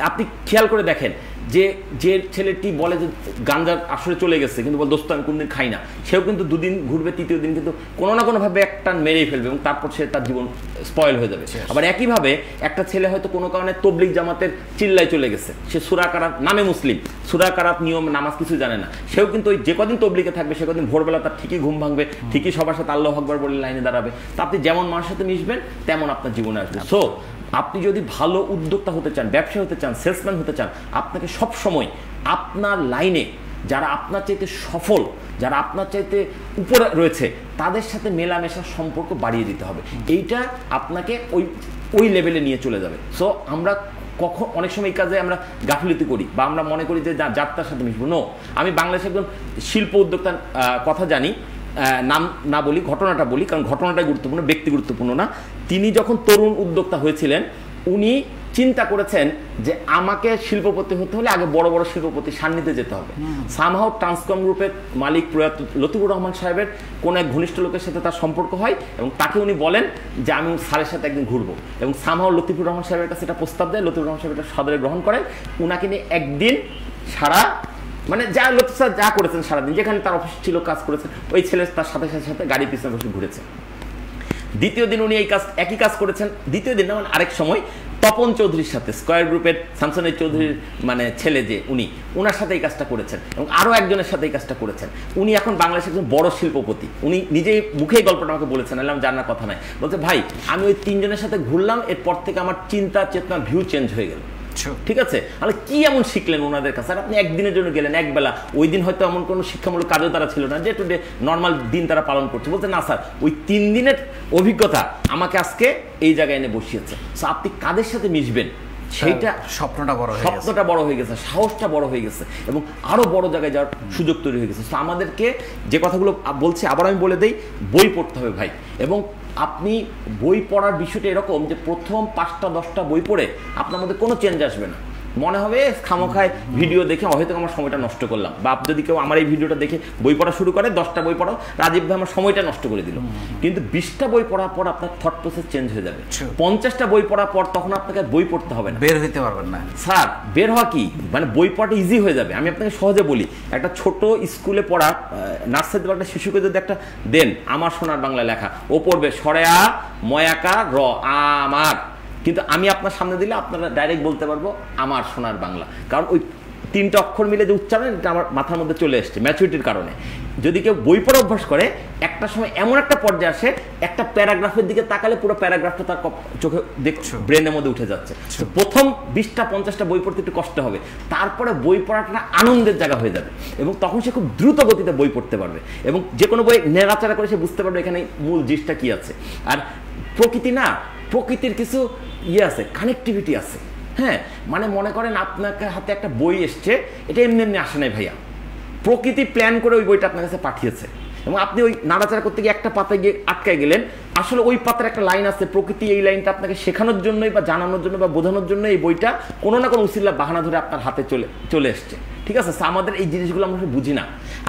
B: আপনি খেয়াল করে দেখেন যে ছেলেটি বলে যে গাঞ্জার আসরে চলে গেছে, কিন্তু বল দোস্ত আমি কোনদিন খাই না, সেও কিন্তু 2 দিন ঘুরবে, তৃতীয় দিন কিন্তু কোনো না কোনোভাবে একটা মেরেই ফেলবে, এবং তারপর সে তার জীবন স্পয়েল হয়ে যাবে। আবার একইভাবে একটা ছেলে হয়তো কোনো কারণে তবলিগ জামাতের চিল্লায় চলে গেছে, সে সূরা কারাত, নামে মুসলিম, সূরা কারাত নিয়ম নামাজ কিছু জানে না, সেও কিন্তু ওই যে কদিন তবলিগে থাকবে সে কদিন ভোরবেলা তার ঠিকই ঘুম ভাঙবে, ঠিকই সবার সাথে আল্লাহু আকবার বলে লাইনে দাঁড়াবে। তা আপনি যেমন মানুষের সাথে মিশবেন তেমন আপনার জীবনে আসবে। সো আপনি যদি ভালো উদ্যোক্তা হতে চান, ব্যবসা হতে চান, সেলসম্যান হতে চান, আপনাকে সব সময় আপনার লাইনে যারা আপনার চাইতে সফল, যারা আপনার চাইতে উপরে রয়েছে, তাদের সাথে মেলামেশার সম্পর্ক বাড়িয়ে দিতে হবে। এইটা আপনাকে ওই লেভেলে নিয়ে চলে যাবে। সো আমরা অনেক সময় এই কাজে আমরা গাফিলতি করি, বা আমরা মনে করি যে যাত্রার সাথে মিশবো। নো, আমি বাংলাদেশে একজন শিল্প উদ্যোক্তার কথা জানি, নাম না বলি, ঘটনাটা বলি, কারণ ঘটনাটাই গুরুত্বপূর্ণ, ব্যক্তি গুরুত্বপূর্ণ না। তিনি যখন তরুণ উদ্যোক্তা হয়েছিলেন, উনি চিন্তা করেছেন যে আমাকে শিল্পপতি হতে হলে আগে বড় বড় শিল্পপতির সান্নিধ্যে যেতে হবে। সামহাও ট্রান্সকম গ্রুপের মালিক প্রয়াত লতিফুর রহমান সাহেবের কোন এক ঘনিষ্ঠ লোকের সাথে তার সম্পর্ক হয় এবং তাকে উনি বলেন যে আমি স্যারের সাথে একদিন ঘুরবো, এবং সামহাও লতিফুর রহমান সাহেবের কাছে এটা প্রস্তাব দেয়। লতিফুর রহমান সাহেব এটা সাদরে গ্রহণ করেন। উনাকে নিয়ে একদিন সারা মানে যা লতিফ স্যার যা করেছেন সারাদিন, যেখানে তার অফিস ছিল কাজ করেছেন, ওই ছেলে তার সাথে সাথে সাথে গাড়ি পিছনে বসে ঘুরেছে। দ্বিতীয় দিন উনি একই কাজ করেছেন। দ্বিতীয় দিন না, মানে আরেক সময় তপন চৌধুরীর সাথে, স্কয়ার গ্রুপের শামসুন্নাহার চৌধুরীর মানে ছেলে যে উনি, ওনার সাথে এই কাজটা করেছেন এবং আরও একজনের সাথে এই কাজটা করেছেন। উনি এখন বাংলাদেশের একজন বড় শিল্পপতি। উনি নিজেই মুখেই গল্পটা আমাকে বলেছেন, এলাম জানার কথা নাই, বলছে ভাই আমি ওই তিনজনের সাথে ঘুরলাম, এরপর থেকে আমার চিন্তা চেতনা ভিউ চেঞ্জ হয়ে গেল। ঠিক আছে, তাহলে কি এমন শিখলেন ওনাদের কাছে? আর আপনি একদিনের জন্য গেলেন, একবেলা, ওই দিন হয়তো এমন কোনো শিক্ষামূলক কাজও তারা ছিল না, ডে টু ডে নর্মাল দিন তারা পালন করছে। বলতে না স্যার, ওই 3 দিনের অভিজ্ঞতা আমাকে আজকে এই জায়গায় এনে বসিয়েছে। সো আপনি কাদের সাথে মিশবেন সেইটা স্বপ্নটা বড় হয়ে গেছে, সাহসটা বড় হয়ে গেছে এবং আরো বড় জায়গায় যাওয়ার সুযোগ তৈরি হয়ে গেছে। তো আমাদেরকে যে কথাগুলো বলছি আবার আমি বলে দেই, বই পড়তে হবে ভাই। এবং আপনি বই পড়ার বিষয়টা এরকম যে প্রথম 5টা 10টা বই পড়ে আপনার মধ্যে কোনো চেঞ্জ আসবে না। মনে হবে খামোখায় ভিডিও দেখে হয়তো আমার সময়টা নষ্ট করলাম, বা যদি কেউ আমার এই ভিডিওটা দেখে বই পড়া শুরু করে, 10টা বই পড়াও, রাজীব ভাই আমার সময়টা নষ্ট করে দিল। কিন্তু 20টা বই পড়ার পর আপনার থট প্রসেস চেঞ্জ হয়ে যাবে। 50টা বই পড়ার পর তখন আপনাকে বই পড়তে হবে না,
A: বের হইতে পারবেন না
B: স্যার। বের হওয়া কি মানে বই পড়াটা ইজি হয়ে যাবে। আমি আপনাকে সহজে বলি, একটা ছোট স্কুলে পড়া নার্সারি একটা শিশুকে যদি একটা দেন আমার সোনার বাংলা লেখা, ও পড়বে সরেয়া ময়াকা র আমার, কিন্তু আমি আপনার সামনে দিলে আপনারা ডাইরেক্ট বলতে পারবো আমার সোনার বাংলা, কারণ ওই 3টা অক্ষর মিলে যে উচ্চারণ, এটা আমার মাথার মধ্যে চলে এসছে ম্যাচুরিটির কারণে। যদি কেউ বই পড়া অভ্যাস করে, একটা সময় এমন একটা পর্যায়ে আসে, একটা প্যারাগ্রাফের দিকে তাকালে পুরো প্যারাগ্রাফটা তার চোখে দেখছো, ব্রেনের মধ্যে উঠে যাচ্ছে। প্রথম 20টা 50টা বই পড়তে একটু কষ্ট হবে, তারপরে বই পড়াটা আনন্দের জায়গা হয়ে যাবে এবং তখন সে খুব দ্রুত গতিতে বই পড়তে পারবে এবং যে কোনো বই নেড়াচাড়া করে সে বুঝতে পারবে এখানে মূল জিনিসটা কি আছে। আর প্রকৃতি না, প্রকৃতির কিছু আছে, কানেক্টিভিটি আছে। হ্যাঁ, মানে মনে করেন আপনার হাতে একটা বই এসছে, এটা এমনি এমনি আসে নাই ভাইয়া, প্রকৃতি প্ল্যান করে ওই বইটা আপনার কাছে পাঠিয়েছে এবং আপনি ওই নাড়াচাড়া করতে গিয়ে একটা পাতায় গিয়ে আটকায় গেলেন। আসলে ওই পাতার একটা লাইন আছে, প্রকৃতি এই লাইনটা আপনাকে শেখানোর জন্যই বা জানানোর জন্য বা বোঝানোর জন্য এই বইটা কোনো না কোনো উসিলা বাহানা ধরে আপনার হাতে চলে এসছে। ঠিক আছে, আমাদের এই জিনিসগুলো আমরা বুঝি না।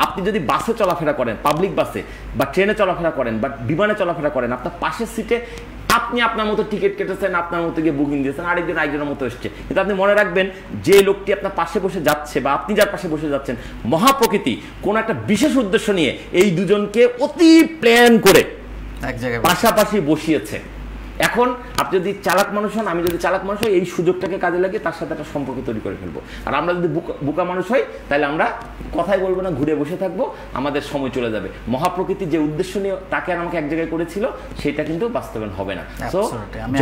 B: আপনি যদি বাসে চলাফেরা করেন, পাবলিক বাসে বা ট্রেনে চলাফেরা করেন বা বিমানে চলাফেরা করেন, আপনার পাশের সিটে আপনি আপনার মতো টিকিট কেটেছেন, আপনার মতো গিয়ে বুকিং দিয়েছেন, আরেকজনের মতো এসছে, কিন্তু আপনি মনে রাখবেন যে লোকটি আপনার পাশে বসে যাচ্ছে বা আপনি যার পাশে বসে যাচ্ছেন, মহাপ্রকৃতি কোনো একটা বিশেষ উদ্দেশ্য নিয়ে এই দুজনকে অতি প্ল্যান করে এক জায়গায় পাশাপাশি বসিয়েছে। এখন আপনি যদি চালাক মানুষ হন, আমি যদি চালাক মানুষ হই, এই সুযোগটাকে কাজে লাগিয়ে তার সাথে একটা সম্পর্ক তৈরি করে ফেলবো। আর আমরা যদি বোকা মানুষ হই, তাহলে আমরা কথাই বলবো না, ঘুরে বসে থাকবো, আমাদের সময় চলে যাবে। মহাপ্রকৃতি যে উদ্দেশ্য নিয়ে তাকে আর আমাকে এক জায়গায় করেছিল, সেটা কিন্তু বাস্তবায়ন হবে না। তো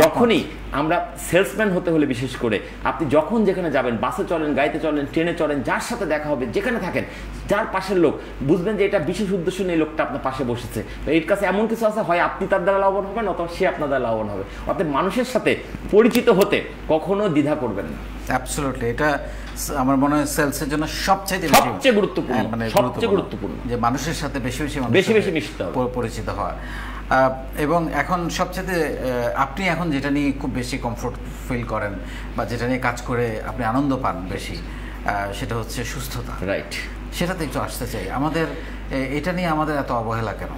B: যখনই আমরা সেলসম্যান হতে হলে, বিশেষ করে আপনি যখন যেখানে যাবেন, বাসে চলেন, গাড়িতে চলেন, ট্রেনে চলেন, যার সাথে দেখা হবে, যেখানে থাকেন, যার পাশের লোক, বুঝবেন যে এটা বিশেষ উদ্দেশ্য নিয়ে লোকটা আপনার পাশে বসেছে। এর কাছে এমন কিছু আছে, হয় আপনি তার দ্বারা লাভবান হবেন অথবা সে আপনার দ্বারা লাভবান হবে। অর্থাৎ মানুষের সাথে পরিচিত হতে কখনো দ্বিধা করবেন না।
A: অ্যাবসলিউটলি, এটা আমার মনে হয় সেলসের জন্য সবচেয়ে গুরুত্বপূর্ণ, মানে সবচেয়ে গুরুত্বপূর্ণ যে মানুষের সাথে বেশি মিশতে হবে, পরিচিত হওয়া। এবং এখন সবচেয়ে আপনি এখন যেটা নিয়ে খুব বেশি কমফোর্ট ফিল করেন বা যেটা নিয়ে কাজ করে আপনি আনন্দ পান বেশি, সেটা হচ্ছে সুস্থতা।
B: রাইট,
A: সেটাতে একটু আসতে চাই। আমাদের এটা নিয়ে আমাদের এত অবহেলা কেন?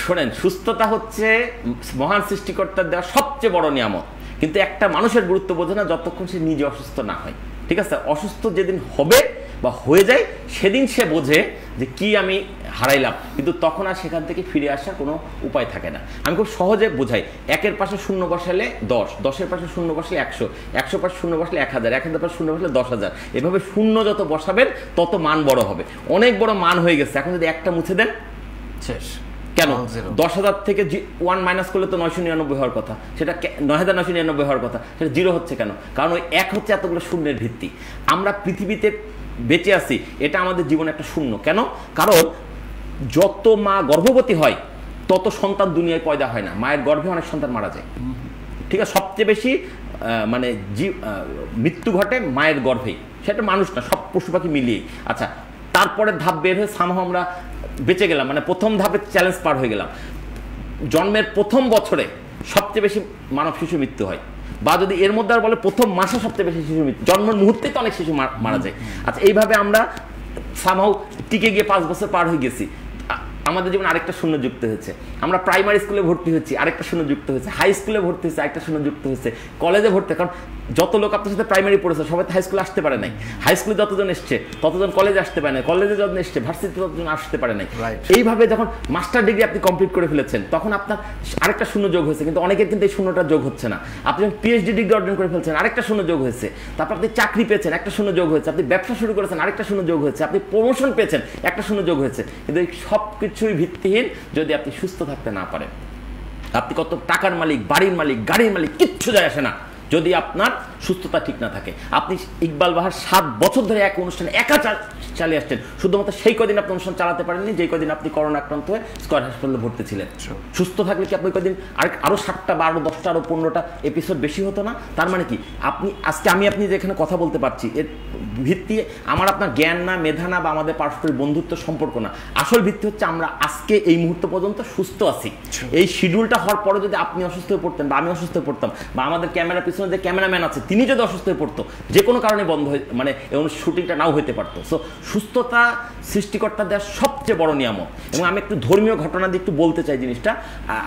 B: শোনেন, সুস্থতা হচ্ছে মহান সৃষ্টিকর্তার দেওয়া সবচেয়ে বড় নিয়ামত, কিন্তু একটা মানুষের গুরুত্ব বোঝে না যতক্ষণ সে নিজে অসুস্থ না হয়। ঠিক আছে, অসুস্থ যেদিন হবে বা হয়ে যায়, সেদিন সে বোঝে যে কি আমি হারাইলাম, কিন্তু তখন আর সেখান থেকে ফিরে আসার কোনো উপায় থাকে না। আমি খুব সহজে বোঝাই, 1-এর পাশে শূন্য বসালে 10, 10-এর পাশে শূন্য বসালে 100, 100 পাশে শূন্য বসালে 1000, 1000 পাশে শূন্য বসালে 10,000, এভাবে শূন্য যত বসাবেন তত মান বড় হবে। অনেক বড় মান হয়ে গেছে, এখন যদি একটা মুছে দেন শেষ। কেন? 10,000 থেকে 1 মাইনাস করলে তো 999 হওয়ার কথা, সেটা 9,999 হওয়ার কথা, সেটা 0 হচ্ছে কেন? কারণ ওই 1 হচ্ছে এতগুলো শূন্যের ভিত্তি। আমরা পৃথিবীতে বেঁচে আছি, এটা আমাদের জীবনে একটা শূন্য। কেন? কারণ যত মা গর্ভবতী হয় তত সন্তান দুনিয়ায় পয়দা হয় না, মায়ের গর্ভে অনেক সন্তান মারা যায়। ঠিক আছে, সবচেয়ে বেশি মানে মৃত্যু ঘটে মায়ের গর্ভেই, সেটা মানুষ না, সব পশু পাখি মিলিয়ে। আচ্ছা, তারপরে ধাপ বের হয়ে সামহাও আমরা বেঁচে গেলাম, মানে প্রথম ধাপে চ্যালেঞ্জ পার হয়ে গেলাম। জন্মের প্রথম বছরে সবচেয়ে বেশি মানব শিশু মৃত্যু হয়, বা যদি এর মধ্যে আর বলে প্রথম মাসে সবচেয়ে বেশি শিশু মৃত্যু, জন্মের মুহূর্তেই তো অনেক শিশু মারা যায়। আচ্ছা, এইভাবে আমরা সামহাউ টিকে গিয়ে 5 বছর পার হয়ে গেছি, আমাদের জীবনে আরেকটা শূন্য যুক্ত হয়েছে। আমরা প্রাইমারি স্কুলে ভর্তি হচ্ছি, আরেকটা শূন্য যুক্ত হয়েছে, হাই স্কুলে ভর্তি হচ্ছে, আরেকটা শূন্য যুক্ত হয়েছে, কলেজে ভর্তি, কারণ যত লোক আপনার সাথে প্রাইমারি পড়েছে সবাই তো হাই স্কুলে আসতে পারে নাই, হাই স্কুলে যতজন এসছে ততজন কলেজে আসতে পারে নাই, কলেজে যতজন এসছে ভার্সিটিতে ততজন আসতে পারে নাই। এইভাবে যখন মাস্টার ডিগ্রি আপনি কমপ্লিট করে ফেলেছেন তখন আপনার আরেকটা শূন্য যোগ হয়েছে, কিন্তু অনেকের কিন্তু এই শূন্যটা যোগ হচ্ছে না। আপনি যখন পিএইচডি ডিগ্রি অর্জন করে ফেলছেন আরেকটা শূন্য যোগ হয়েছে, তারপর আপনি চাকরি পেয়েছেন একটা শূন্য যোগ হয়েছে, আপনি ব্যবসা শুরু করেছেন আরেকটা শূন্য যোগ হয়েছে, আপনি প্রমোশন পেয়েছেন একটা শূন্য যোগ হয়েছে। কিন্তু এই সব কিছুই ভিত্তিহীন যদি আপনি সুস্থ থাকতে না পারেন। আপনি কত টাকার মালিক, বাড়ির মালিক, গাড়ির মালিক, কিচ্ছু যায় আসে না যদি আপনার সুস্থতা ঠিক না থাকে। আপনি ইকবাল বাহার 7 বছর ধরে এক অনুষ্ঠান একা চালিয়ে আসছেন, শুধুমাত্র সেই কদিন আপনি অনুষ্ঠান চালাতে পারেননি যেই কদিন আপনি করোনা আক্রান্ত হয়ে স্কয়ার হাসপাতালে ভর্তি ছিলেন। সুস্থ থাকলে কি আপনি কদিন আরো 7টা বা আরো 10টা আরো 15টা এপিসোড বেশি হতো না? তার মানে কি আপনি আজকে আপনি যেখানে কথা বলতে পারছি এর ভিত্তি আমার আপনার জ্ঞান না, মেধা না, বা আমাদের পারস্পরিক বন্ধুত্ব সম্পর্ক না। আসল ভিত্তি হচ্ছে আমরা আজকে এই মুহূর্ত পর্যন্ত সুস্থ আছি। এই শিডিউলটা হওয়ার পরে যদি আপনি অসুস্থ হয়ে পড়তেন বা আমি অসুস্থ হয়ে পড়তাম বা আমাদের ক্যামেরার পিছনে যে ক্যামেরাম্যান আছে তিনি যদি অসুস্থ হয়ে পড়তো, যে কোনো কারণে বন্ধ হয়ে মানে শুটিংটা নাও হতে পারতো। সো সুস্থতা সৃষ্টিকর্তা দেওয়ার সবচেয়ে বড় নিয়ামক। এবং আমি একটু ধর্মীয় ঘটনা দিয়ে একটু বলতে চাই জিনিসটা।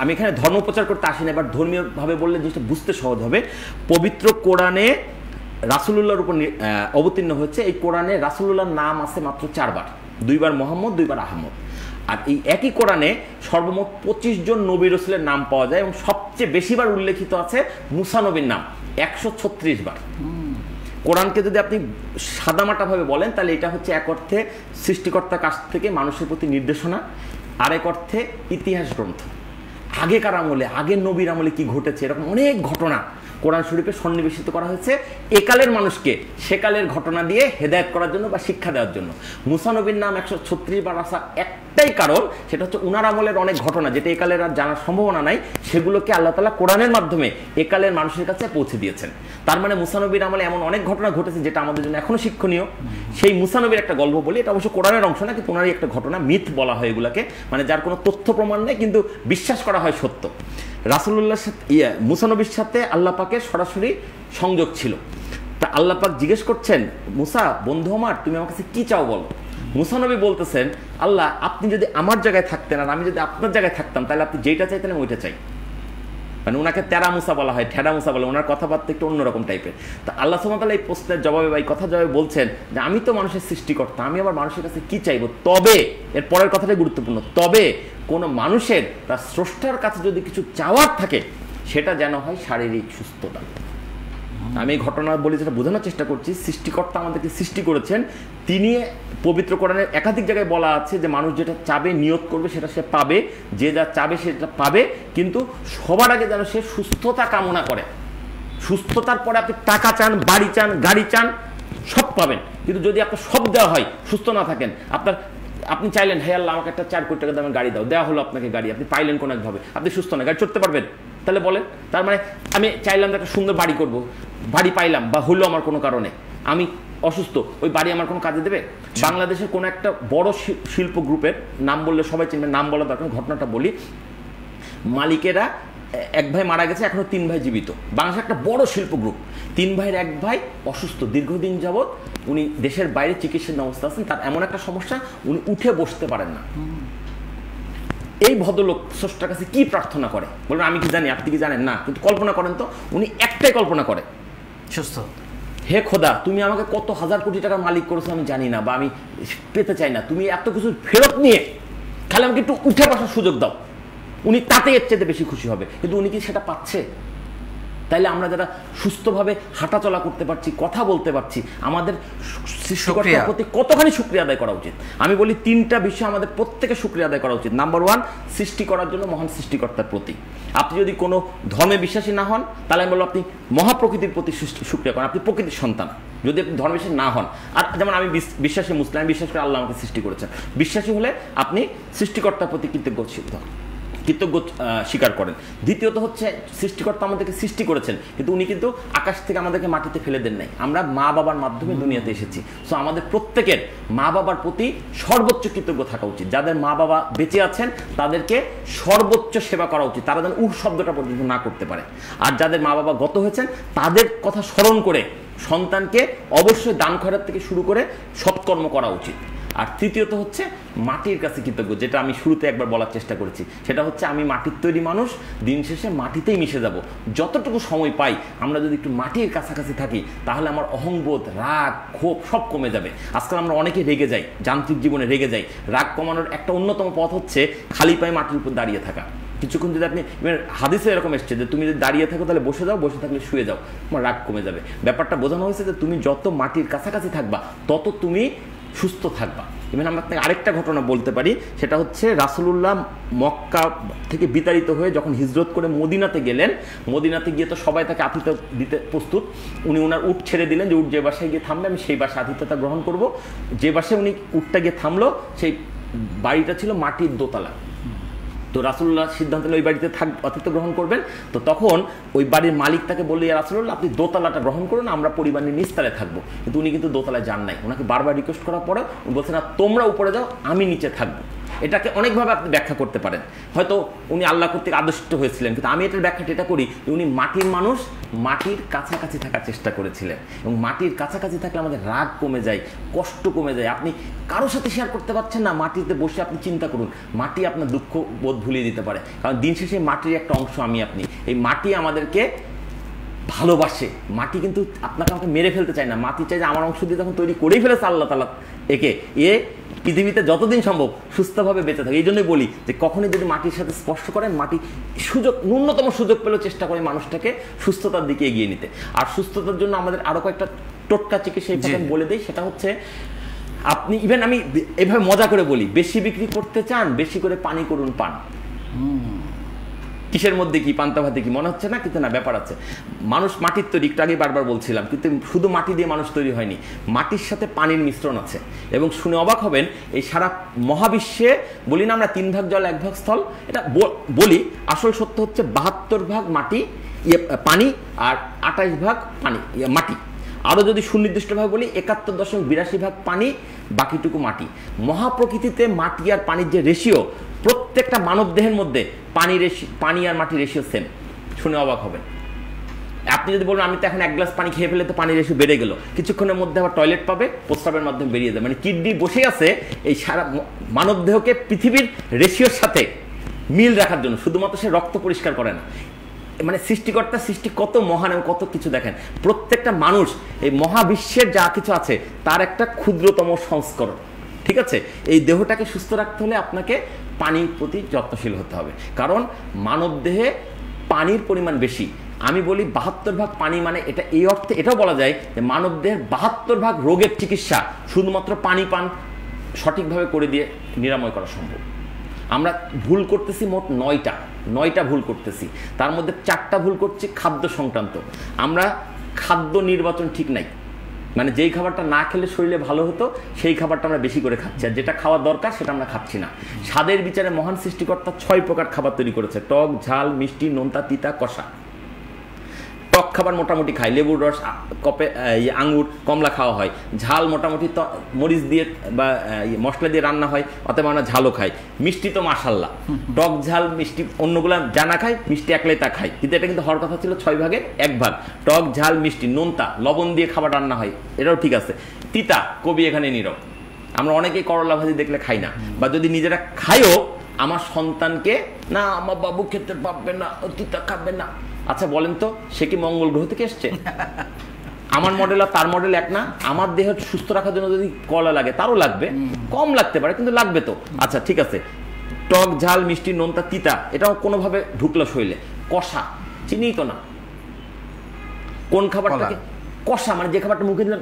B: আমি এখানে ধর্ম প্রচার করতে আসি না, এবার ধর্মীয়ভাবে বললে জিনিসটা বুঝতে সহজ হবে। পবিত্র কোরআনে রাসূলুল্লাহর উপর অবতীর্ণ হচ্ছে, এই কোরআনে রাসূলুল্লাহর নাম আছে মাত্র 4 বার, 2 বার মোহাম্মদ, 2 বার আহমদ। আর এই একই কোরআনে সর্বমোট 25 জন নবী রাসূলের নাম পাওয়া যায় এবং সবচেয়ে বেশিবার উল্লেখিত আছে মুসা নবীর নাম 136 বার। কোরআনকে যদি আপনি সাদামাটাভাবে বলেন তাহলে এটা হচ্ছে এক অর্থে সৃষ্টিকর্তার কাছ থেকে মানুষের প্রতি নির্দেশনা, আরেক অর্থে ইতিহাস গ্রন্থ। আগেকার আমলে, আগের নবীর আমলে কি ঘটেছে এরকম অনেক ঘটনা কোরআন শরীফে সন্নিবেশিত করা হয়েছে একালের মানুষকে সেকালের ঘটনা দিয়ে হেদায়েত করার জন্য বা শিক্ষা দেওয়ার জন্য। মুসা নবীর নাম 136 বার আসা একটাই কারণ, সেটা হচ্ছে উনার আমলের অনেক ঘটনা যেটা একালের আর জানার সম্ভাবনা নাই, সেগুলোকে আল্লাহ তাআলা কোরআনের মাধ্যমে একালের মানুষের কাছে পৌঁছে দিয়েছেন। তার মানে মুসা নবীর আমলে এমন অনেক ঘটনা ঘটেছে যেটা আমাদের জন্য এখনো শিক্ষণীয়। সেই মুসা নবীর একটা গল্প বলি, এটা অবশ্য কোরআনের অংশ না, কিন্তু ওনারই একটা ঘটনা, মিথ বলা হয় এগুলাকে, মানে যার কোনো তথ্য প্রমাণ নেই কিন্তু বিশ্বাস করা হয় সত্য। রাসূলুল্লাহর সাথে মুসা নবীর সাথে আল্লাহ পাকের সরাসরি সংযোগ ছিল। তা আল্লাহ পাক জিজ্ঞেস করছেন, মুসা বন্ধু আমার তুমি আমার কাছে কি চাও বলো। মুসা নবী বলতেছেন, আল্লাহ আপনি যদি আমার জায়গায় থাকতেন আর আমি যদি আপনার জায়গায় থাকতাম তাহলে আপনি যেটা চাইতেন আমি ওইটা চাই। মানে ওনাকে তেরা মুসা বলা হয়, ঠেডা মুসা বলে, ওনার কথাবার্তা একটু অন্যরকম টাইপের। তা আল্লাহ সুবহানাহু ওয়া তাআলা এই প্রশ্নের জবাবে বা এই কথা জবাবে বলছেন যে আমি তো মানুষের সৃষ্টিকর্তা, আমি আবার মানুষের কাছে কি চাইবো, তবে এর পরের কথাটাই গুরুত্বপূর্ণ, তবে কোনো মানুষের তার স্রষ্টার কাছে যদি কিছু চাওয়ার থাকে সেটা যেন হয় শারীরিক সুস্থতা। আমি এই ঘটনা বলি যেটা বোঝানোর চেষ্টা করছি, সৃষ্টিকর্তা আমাদেরকে সৃষ্টি করেছেন, তিনি পবিত্র কোরআনের একাধিক জায়গায় বলা আছে যে মানুষ যেটা চাবে নিয়ত করবে সেটা সে পাবে, যে যা চাবে সেটা পাবে, কিন্তু সবার আগে যেন সে সুস্থতা কামনা করে। সুস্থতার পরে আপনি টাকা চান, বাড়ি চান, গাড়ি চান, সব পাবেন, কিন্তু যদি আপনার সব দেওয়া হয় সুস্থ না থাকেন, আপনি চাইলেন হে আল্লাহ আমাকে একটা 4 কোটি টাকা দামের গাড়ি দাও, দেওয়া হলো আপনাকে গাড়ি, আপনি পাইলেন কোনো একভাবে, আপনি সুস্থ না, গাড়ি চড়তে পারবেন? তাহলে বলেন, তার মানে আমি চাইলাম একটা সুন্দর বাড়ি করব, বাড়ি পাইলাম বা হলো আমার কোনো কারণে, আমি অসুস্থ, ওই বাড়ি আমার কোনো কাজে দেবে? বাংলাদেশের কোনো একটা বড় শিল্প গ্রুপের নাম বললে সবাই চিনবে, নাম বলা দরকার, ঘটনাটা বলি। মালিকেরা এক ভাই মারা গেছে, এখনো 3 ভাই জীবিত। বাংলাদেশের একটা বড় শিল্প গ্রুপ, 3 ভাইয়ের এক ভাই অসুস্থ, দীর্ঘদিন যাবৎ উনি দেশের বাইরে চিকিৎসার অবস্থা আছেন, তার এমন একটা সমস্যা উনি উঠে বসতে পারেন না। এই ভদ্রলোক স্রষ্টার কাছে কি প্রার্থনা করে বলবেন, আমি কি জানি, আপনি কি জানেন না, কিন্তু কল্পনা করেন তো, উনি একটাই কল্পনা করে, সুস্থ। হে খোদা তুমি আমাকে কত হাজার কোটি টাকার মালিক করেছো আমি জানি না, বা আমি পেতে চাই না, তুমি এত কিছু ফেরত নিয়ে খালি আমাকে একটু উঠে বসার সুযোগ দাও। উনি তাতে এর চেয়ে বেশি খুশি হবে, কিন্তু উনি কি সেটা পাচ্ছে? তাইলে আমরা যারা সুস্থভাবে হাঁটাচলা করতে পারছি, কথা বলতে পারছি, আমাদের সৃষ্টিকর্তার প্রতি কতখানি শুকরিয়া আদায় করা উচিত। আমি বলি 3টা বিষয় আমাদের প্রত্যেকে শুকরিয়া আদায় করা উচিত। নাম্বার 1, সৃষ্টি করার জন্য মহান সৃষ্টিকর্তার প্রতি। আপনি যদি কোনো ধর্মে বিশ্বাসী না হন তাহলে আমি বলবো আপনি মহাপ্রকৃতির প্রতি শুকরিয়া করেন, আপনি প্রকৃতির সন্তান যদি আপনি ধর্ম বিশ্বাসী না হন। আর যেমন আমি বিশ্বাসী মুসলিম, আমি বিশ্বাস করে আল্লাহ আমাকে সৃষ্টি করেছেন, বিশ্বাসী হলে আপনি সৃষ্টিকর্তার প্রতি কৃতজ্ঞশীল। কৃতজ্ঞ স্বীকার করেন। দ্বিতীয়ত হচ্ছে সৃষ্টিকর্তা আমাদেরকে সৃষ্টি করেছেন, কিন্তু উনি কিন্তু আকাশ থেকে আমাদেরকে মাটিতে ফেলে দেন নাই। আমরা মা বাবার মাধ্যমে দুনিয়াতে এসেছি। সো আমাদের প্রত্যেকের মা বাবার প্রতি সর্বোচ্চ কৃতজ্ঞ থাকা উচিত। যাদের মা বাবা বেঁচে আছেন তাদেরকে সর্বোচ্চ সেবা করা উচিত, তারা যেন শব্দটা পর্যন্ত না করতে পারে। আর যাদের মা বাবা গত হয়েছেন তাদের কথা স্মরণ করে সন্তানকে অবশ্যই দান খয়রাত থেকে শুরু করে সৎকর্ম করা উচিত। আর তৃতীয়ত হচ্ছে মাটির কাছে কৃতজ্ঞ, যেটা আমি শুরুতে একবার বলার চেষ্টা করেছি, সেটা হচ্ছে আমি মাটির তৈরি মানুষ, দিন শেষে মাটিতেই মিশে যাব। যতটুকু সময় পাই আমরা যদি একটু মাটির কাছাকাছি থাকি তাহলে আমার অহংবোধ, রাগ, ক্ষোভ সব কমে যাবে। আজকাল আমরা অনেকে রেগে যাই, যান্ত্রিক জীবনে রেগে যাই। রাগ কমানোর একটা অন্যতম পথ হচ্ছে খালি পায়ে মাটির উপর দাঁড়িয়ে থাকা। কিছুক্ষণ যদি আপনি, হাদিসে এরকম এসছে যে তুমি যদি দাঁড়িয়ে থাকো তাহলে বসে যাও, বসে থাকলে শুয়ে যাও, তোমার রাগ কমে যাবে। ব্যাপারটা বোঝানো হয়েছে যে তুমি যত মাটির কাছাকাছি থাকবা তত তুমি সুস্থ থাকবা। ইভেন আমরা আপনাকে আরেকটা ঘটনা বলতে পারি, সেটা হচ্ছে রাসূলুল্লাহ মক্কা থেকে বিতাড়িত হয়ে যখন হিজরত করে মদিনাতে গেলেন, মদিনাতে গিয়ে তো সবাই তাকে আতিথ্য দিতে প্রস্তুত। উনি ওনার উট ছেড়ে দিলেন যে উট যে বাসায় গিয়ে থামবে আমি সেই বাসায় আতিথ্যতা গ্রহণ করব। যে বাসায় উনি উটটা গিয়ে থামলো সেই বাড়িটা ছিল মাটির দোতলা। তো রাসূলুল্লাহ সিদ্ধান্ত নিলেন ওই বাড়িতে আতিথ্য গ্রহণ করবেন। তো তখন ওই বাড়ির মালিক তাকে বলল, ইয়া রাসূলুল্লাহ আপনি দোতলাটা গ্রহণ করুন, আমরা পরিবার নিয়ে নিচতলায় থাকবো। কিন্তু উনি কিন্তু দোতলায় যান নাই, ওনাকে বারবার রিকোয়েস্ট করার পরে উনি বলছেন না তোমরা উপরে যাও, আমি নিচে থাকবো। এটাকে অনেকভাবে আপনি ব্যাখ্যা করতে পারেন। হয়তো উনি আল্লাহ কর্তৃক আদিষ্ট হয়েছিলেন, কিন্তু আমি এটার ব্যাখ্যাটা এটা করি যে উনি মাটির মানুষ, মাটির কাছাকাছি থাকার চেষ্টা করেছিলেন। এবং মাটির কাছাকাছি থাকলে আমাদের রাগ কমে যায়, কষ্ট কমে যায়। আপনি কারোর সাথে শেয়ার করতে পারছেন না, মাটিতে বসে আপনি চিন্তা করুন, মাটি আপনার দুঃখ বোধ ভুলিয়ে দিতে পারে। কারণ দিন শেষে মাটির একটা অংশ আমি আপনি। এই মাটি আমাদেরকে ভালোবাসে। মাটি কিন্তু আপনাকে আমাকে মেরে ফেলতে চায় না, মাটি চাই যে আমার অংশ দিয়ে তখন তৈরি করেই ফেলেছে আল্লাহ তাআলা একে, পৃথিবীতে যতদিন সম্ভব সুস্থভাবে বেঁচে থাকে। এই জন্যই বলি যে কখনই যদি মাটির সাথে স্পর্শ করেন, মাটি ন্যূনতম সুযোগ পেলেও চেষ্টা করে মানুষটাকে সুস্থতার দিকে এগিয়ে নিতে। আর সুস্থতার জন্য আমাদের আরো কয়েকটা টোটকা চিকিৎসা বলে দেই, সেটা হচ্ছে আপনি ইভেন আমি এভাবে মজা করে বলি, বেশি বিক্রি করতে চান বেশি করে পানি করুন পান। কিসের মধ্যে কি, পান্তা ভাতে কি মনে হচ্ছে না? কিন্তু না, ব্যাপার আছে। মানুষ মাটির তৈরি, একটু আগে বারবার বলছিলাম, কিন্তু শুধু মাটি দিয়ে মানুষ তৈরি হয়নি, মাটির সাথে পানির মিশ্রণ আছে। এবং শুনে অবাক হবেন, এই সারা মহাবিশ্বে বলি না আমরা 3 ভাগ জল 1 ভাগ স্থল, এটা বলি, আসল সত্য হচ্ছে 72 ভাগ পানি আর 28 ভাগ মাটি। আরও যদি সুনির্দিষ্টভাবে বলি 71.82 ভাগ পানি, বাকিটুকু মাটি। মহাপ্রকৃতিতে মাটি আর পানির যে রেশিও, প্রত্যেকটা মানব দেহের মধ্যে পানি আর মাটির রেশিও সেম। শুনে অবাক হবেন। আপনি যদি বলেন আমি তো এখন 1 গ্লাস পানি খেয়ে ফেলে তো পানির রেশিও বেড়ে গেল, কিছুক্ষণের মধ্যে আবার টয়লেট পাবে, প্রস্রাবের মাধ্যমে বেরিয়ে যাবে। মানে কিডনি বসে আছে এই সারা মানব দেহকে পৃথিবীর রেশিওর সাথে মিল রাখার জন্য, শুধুমাত্র সে রক্ত পরিষ্কার করে না। মানে সৃষ্টিকর্তা সৃষ্টি কত মহান এবং কত কিছু দেখেন। প্রত্যেকটা মানুষ এই মহাবিশ্বের যা কিছু আছে তার একটা ক্ষুদ্রতম সংস্করণ। ঠিক আছে, এই দেহটাকে সুস্থ রাখতে হলে আপনাকে পানির প্রতি যত্নশীল হতে হবে। কারণ মানব দেহে পানির পরিমাণ বেশি। আমি বলি 72 ভাগ পানি, মানে এটা এই অর্থে এটাও বলা যায় যে মানব দেহের 72 ভাগ রোগের চিকিৎসা শুধুমাত্র পানি পান সঠিকভাবে করে দিয়ে নিরাময় করা সম্ভব। আমরা ভুল করতেছি মোট 9টা ভুল করতেছি, তার মধ্যে 4টা ভুল করছি খাদ্য সংক্রান্ত। আমরা খাদ্য নির্বাচন ঠিক নাই, মানে যেই খাবারটা না খেলে শরীরে ভালো হতো সেই খাবারটা আমরা বেশি করে খাচ্ছি, আর যেটা খাওয়া দরকার সেটা আমরা খাচ্ছি না। স্বাদের বিচারে মহান সৃষ্টিকর্তা 6 প্রকার খাবার তৈরি করেছে: টক, ঝাল, মিষ্টি, নোনতা, তিতা, কষা। টক খাবার মোটামুটি খাই, লেবুর রস, আঙুর, কমলা খাওয়া হয়। ঝাল মোটামুটি মরিচ দিয়ে বা মশলা দিয়ে রান্না হয়, অতএব আমরা ঝালও খাই। মিষ্টি তো মাশাল্লাহ, টক, ঝাল, মিষ্টি অন্যগুলা জানা খাই, মিষ্টি একলাই তা খাই। কিন্তু এটা কিন্তু হওয়ার কথা ছিল 6 ভাগের 1 ভাগ। টক, ঝাল, মিষ্টি, নোনতা, লবণ দিয়ে খাবার রান্না হয়, এটাও ঠিক আছে। তিতা, কবি এখানে নীরব। আমরা অনেকেই করলা ভাজি দেখলে খাই না, বা যদি নিজেরা খাইও আমার সন্তানকে না আমার বাবু খেতে পারবে না, তিতা খাবে না। আচ্ছা বলেন তো, সে কি মঙ্গল গ্রহ থেকে এসছে? আমার মডেল আর তার মডেল এক না। আমার দেহ সুস্থ রাখার জন্য যদি কলা লাগে, তারও লাগবে, কম লাগতে পারে কিন্তু লাগবে তো। আচ্ছা ঠিক আছে, টক, ঝাল, মিষ্টি, নোনতা, তিতা এটাও কোনোভাবে ঢুকলো শরীরে। কষা চিনি তো না, কোন খাবারটাকে কষা, মানে যে খাবারটা মুখে দিলাম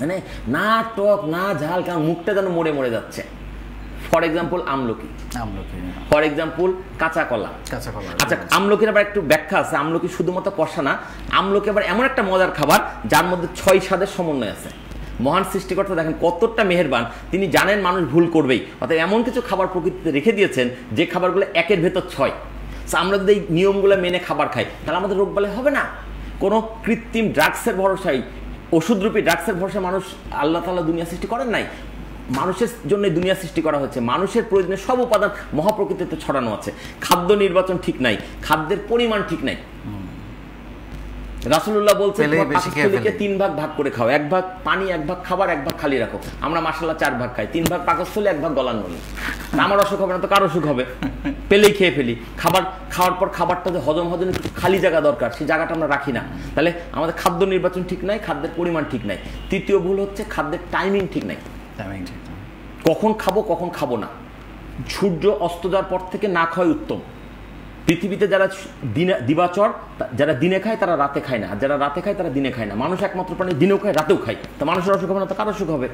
B: মানে না টক না ঝাল, কারণ মুখটা যেন মরে মরে যাচ্ছে। ফর এক্সাম্পল আমলকি, ফর এক্সাম্পল কাঁচা কলা। আচ্ছা, আমলকির আবার একটু ব্যাখ্যা আছে। আমলকি শুধুমাত্র কষা না, আমলকি আবার এমন একটা মজার খাবার যার মধ্যে 6 স্বাদের সমন্বয় আছে। মহান সৃষ্টিকর্তা দেখেন কতটা মেহেরবান, তিনি জানেন মানুষ ভুল করবেই, অর্থাৎ এমন কিছু খাবার প্রকৃতিতে রেখে দিয়েছেন যে খাবারগুলো 1-এর ভেতর 6। আমরা যদি এই নিয়মগুলো মেনে খাবার খাই তাহলে আমাদের রোগ বালাই হবে না। কোনো কৃত্রিম ড্রাগসের ভরসায়, ওষুধরূপী ড্রাগসের ভরসায় মানুষ আল্লাহ তাআলা দুনিয়া সৃষ্টি করেন নাই। মানুষের জন্য দুনিয়া সৃষ্টি করা হয়েছে, মানুষের প্রয়োজনে সব উপাদান মহাপ্রকৃতিতে ছড়ানো আছে। খাদ্য নির্বাচন ঠিক নাই, খাদ্যের পরিমাণ ঠিক নাই। রাসূলুল্লাহ বলছেন তোমার পাকস্থলীকে 3 ভাগ ভাগ করে খাও, 1 ভাগ পানি, 1 ভাগ খাবার, 1 ভাগ খালি রাখো। আমরা মাশাআল্লাহ 4 ভাগ খাই, 3 ভাগ পাকস্থলী, 1 ভাগ গলার নলি। আমার অসুখ হবে না তো কার অসুখ হবে? পেলেই খেয়ে ফেলি। খাবার খাওয়ার পর খাবারটা যে হজম হজম খালি জায়গা দরকার, সেই জায়গাটা আমরা রাখি না। তাহলে আমাদের খাদ্য নির্বাচন ঠিক নাই, খাদ্যের পরিমাণ ঠিক নাই। তৃতীয় ভুল হচ্ছে খাদ্যের টাইমিং ঠিক নাই। কখন খাবো কখন খাবো না, সূর্য অস্ত যাওয়ার পর থেকে না খাওয়াই উত্তম। পৃথিবীতে যারা দিবাচর, যারা দিনে খায় তারা রাতে খায় না, আর যারা রাতে খায় তারা দিনে খায় না। মানুষ একমাত্র প্রাণী দিনেও খায় রাতেও খায়, তা মানুষের অসুখ হবে না তো কার অসুখ হবে?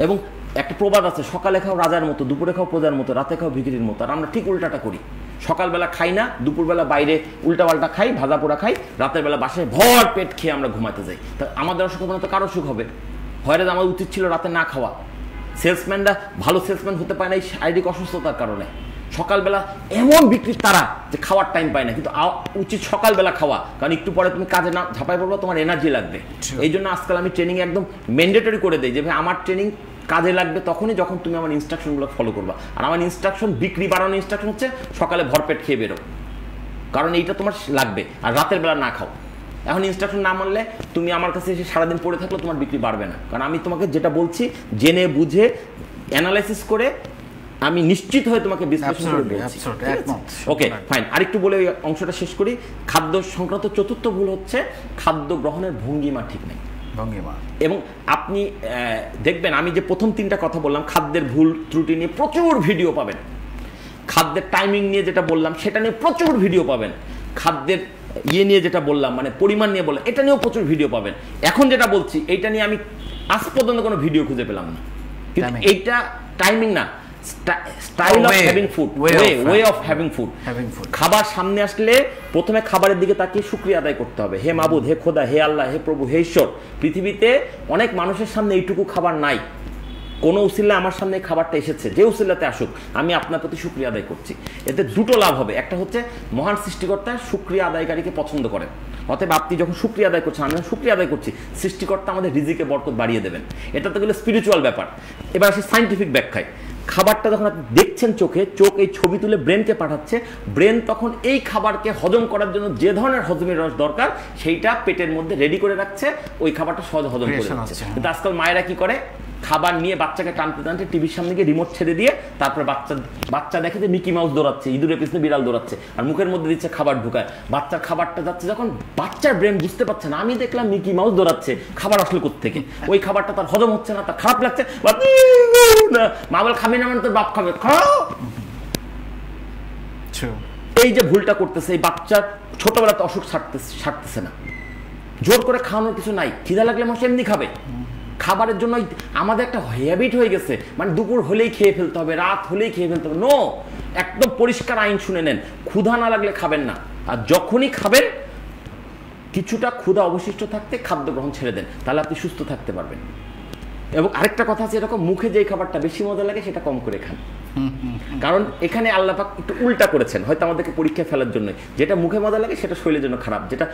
B: এবং একটা প্রবাদ আছে, সকালে খাও রাজার মতো, দুপুরে খাও প্রজার মতো, রাতে খাও ভিখিরির মতো। আর আমরা ঠিক উল্টাটা করি, সকালবেলা খাই না, দুপুরবেলা বাইরে উল্টাপাল্টা খাই, ভাজা পোড়া খাই, রাতের বেলা বাসায় ভর পেট খেয়ে আমরা ঘুমাতে যাই। তা আমাদের অসুখ হবে না তো কার অসুখ হবে? হয়তো আমার উচিত ছিল রাতে না খাওয়া। সেলসম্যানরা ভালো সেলসম্যান হতে পারে না এই শারীরিক অসুস্থতার কারণে। সকালবেলা এমন বিক্রির তারা যে খাওয়ার টাইম পায় না, কিন্তু উচিত সকালবেলা খাওয়া, কারণ একটু পরে তুমি কাজে না ঝাঁপাই পড়বো, তোমার এনার্জি লাগবে। এই জন্য আজকাল আমি ট্রেনিং একদম ম্যান্ডেটরি করে দিই যে ভাই আমার ট্রেনিং কাজে লাগবে তখনই যখন তুমি আমার ইনস্ট্রাকশনগুলো ফলো করবা। আর আমার ইনস্ট্রাকশন, বিক্রি বাড়ানোর ইনস্ট্রাকশন হচ্ছে সকালে ভরপেট খেয়ে বেরো, কারণ এইটা তোমার লাগবে, আর রাতের বেলা না খাও। এখন ইনস্ট্রাকশন না মানলে তুমি আমার কাছে এসে সারাদিন পড়ে থাকলে তোমার বিক্রি বাড়বে না, কারণ আমি তোমাকে যেটা বলছি জেনে বুঝে অ্যানালাইসিস করে আমি নিশ্চিত হয়ে তোমাকে বিশ্লেষণ করে বলছি। ওকে ফাইন, আরেকটু বলে ওই অংশটা শেষ করি। খাদ্য সংক্রান্ত চতুর্থ ভুল হচ্ছে খাদ্য গ্রহণের ভঙ্গিমা ঠিক নেই। এবং আপনি দেখবেন আমি যে প্রথম 3টা কথা বললাম খাদ্যের ভুল ত্রুটি নিয়ে প্রচুর ভিডিও পাবেন, খাদ্যের টাইমিং নিয়ে যেটা বললাম সেটা নিয়ে প্রচুর ভিডিও পাবেন, খাদ্যের নিয়ে যেটা বললাম মানে পরিমাণ নিয়ে বললাম এটা নিয়েও প্রচুর ভিডিও পাবেন। এখন যেটা বলছি এইটা নিয়ে আমি আজ পর্যন্ত কোনো ভিডিও খুঁজে পেলাম না, কিন্তু এইটা টাইমিং না, style of having food, way of having food. খাবার সামনে আসলে প্রথমে খাবারের দিকে তাকিয়ে শুকরিয়া আদায় করতে হবে। হে মাবুদ, হে খোদা, হে আল্লাহ, হে প্রভু, হে ঈশ্বর, পৃথিবীতে অনেক মানুষের সামনে এইটুকু খাবার নাই, কোন উসিলা আমার সামনে খাবারটা এসেছে, যে উসিলাতে আসুক আমি আপনার প্রতি শুকরিয়া আদায় করছি। এতে দুটো লাভ হবে, একটা হচ্ছে মহান সৃষ্টিকর্তা শুকরিয়া আদায়কারীকে পছন্দ করেন। অতএব আপনি যখন শুকরিয়া আদায় করছেন, আমি শুকরিয়া আদায় করছি, সৃষ্টিকর্তা আমাদের রিজিকে বরকত বাড়িয়ে দেবেন। এটা তো গেলে স্পিরিচুয়াল ব্যাপার। এবার আসে সায়েন্টিফিক ব্যাখ্যায়। খাবারটা যখন আপনি দেখছেন চোখে, চোখ এই ছবি তুলে ব্রেনকে পাঠাচ্ছে, ব্রেন তখন এই খাবারকে হজম করার জন্য যে ধরনের হজমের রস দরকার সেইটা পেটের মধ্যে রেডি করে রাখছে, ওই খাবারটা সহজ হজম করে দিচ্ছে। কিন্তু আজকাল মায়েরা কি করে, খাবার নিয়ে বাচ্চাকে টানতে টানতে টিভির সামনে গিয়ে রিমোট ছেড়ে দিয়ে তারপরে বাচ্চা দেখে যে মিকি মাউস দৌড়াচ্ছে, ইঁদুরের পিছনে বিড়াল দৌড়াচ্ছে, আর মুখের মধ্যে দিচ্ছে খাবার ঢুকায়। বাচ্চার খাবারটা যাচ্ছে যখন, বাচ্চার ব্রেন বুঝতে পারছে না আমি দেখলাম মিকি মাউস দৌড়াচ্ছে, খাবার আসলে কোত্থেকে, ওই খাবারটা তার হজম হচ্ছে না, তার খারাপ লাগছে, মা বল খাবি না মানে তোর বাপ খাবে, খাও। এই যে ভুলটা করতেছে, এই বাচ্চার ছোটবেলাতে অসুখ সারতেছে না, জোর করে খাওয়ানোর কিছু নাই, খিদা লাগলে মানুষ এমনি খাবে। খাবারের জন্য আমাদের একটা হ্যাবিট হয়ে গেছে, মানে দুপুর হলেই খেয়ে ফেলতে হবে, রাত হলেই খেয়ে ফেলতে হবে। নো, একদম পরিষ্কার আইন শুনে নেন, ক্ষুধা না লাগলে খাবেন না, আর যখনই খাবেন কিছুটা ক্ষুধা অবশিষ্ট থাকতে খাদ্য গ্রহণ ছেড়ে দেন, তাহলে আপনি সুস্থ থাকতে পারবেন। এবং আরেকটা কথা আছে, এরকম মুখে যে খাবারটা বেশি মজা লাগে সেটা কম করে খান, কারণ এখানে আল্লাহ পাক একটু উল্টা করেছেন, হয়তো আমাদেরকে পরীক্ষা ফেলার জন্য। যেটা মুখে মজা লাগে সেটা শরীরের জন্য খারাপ, যেটা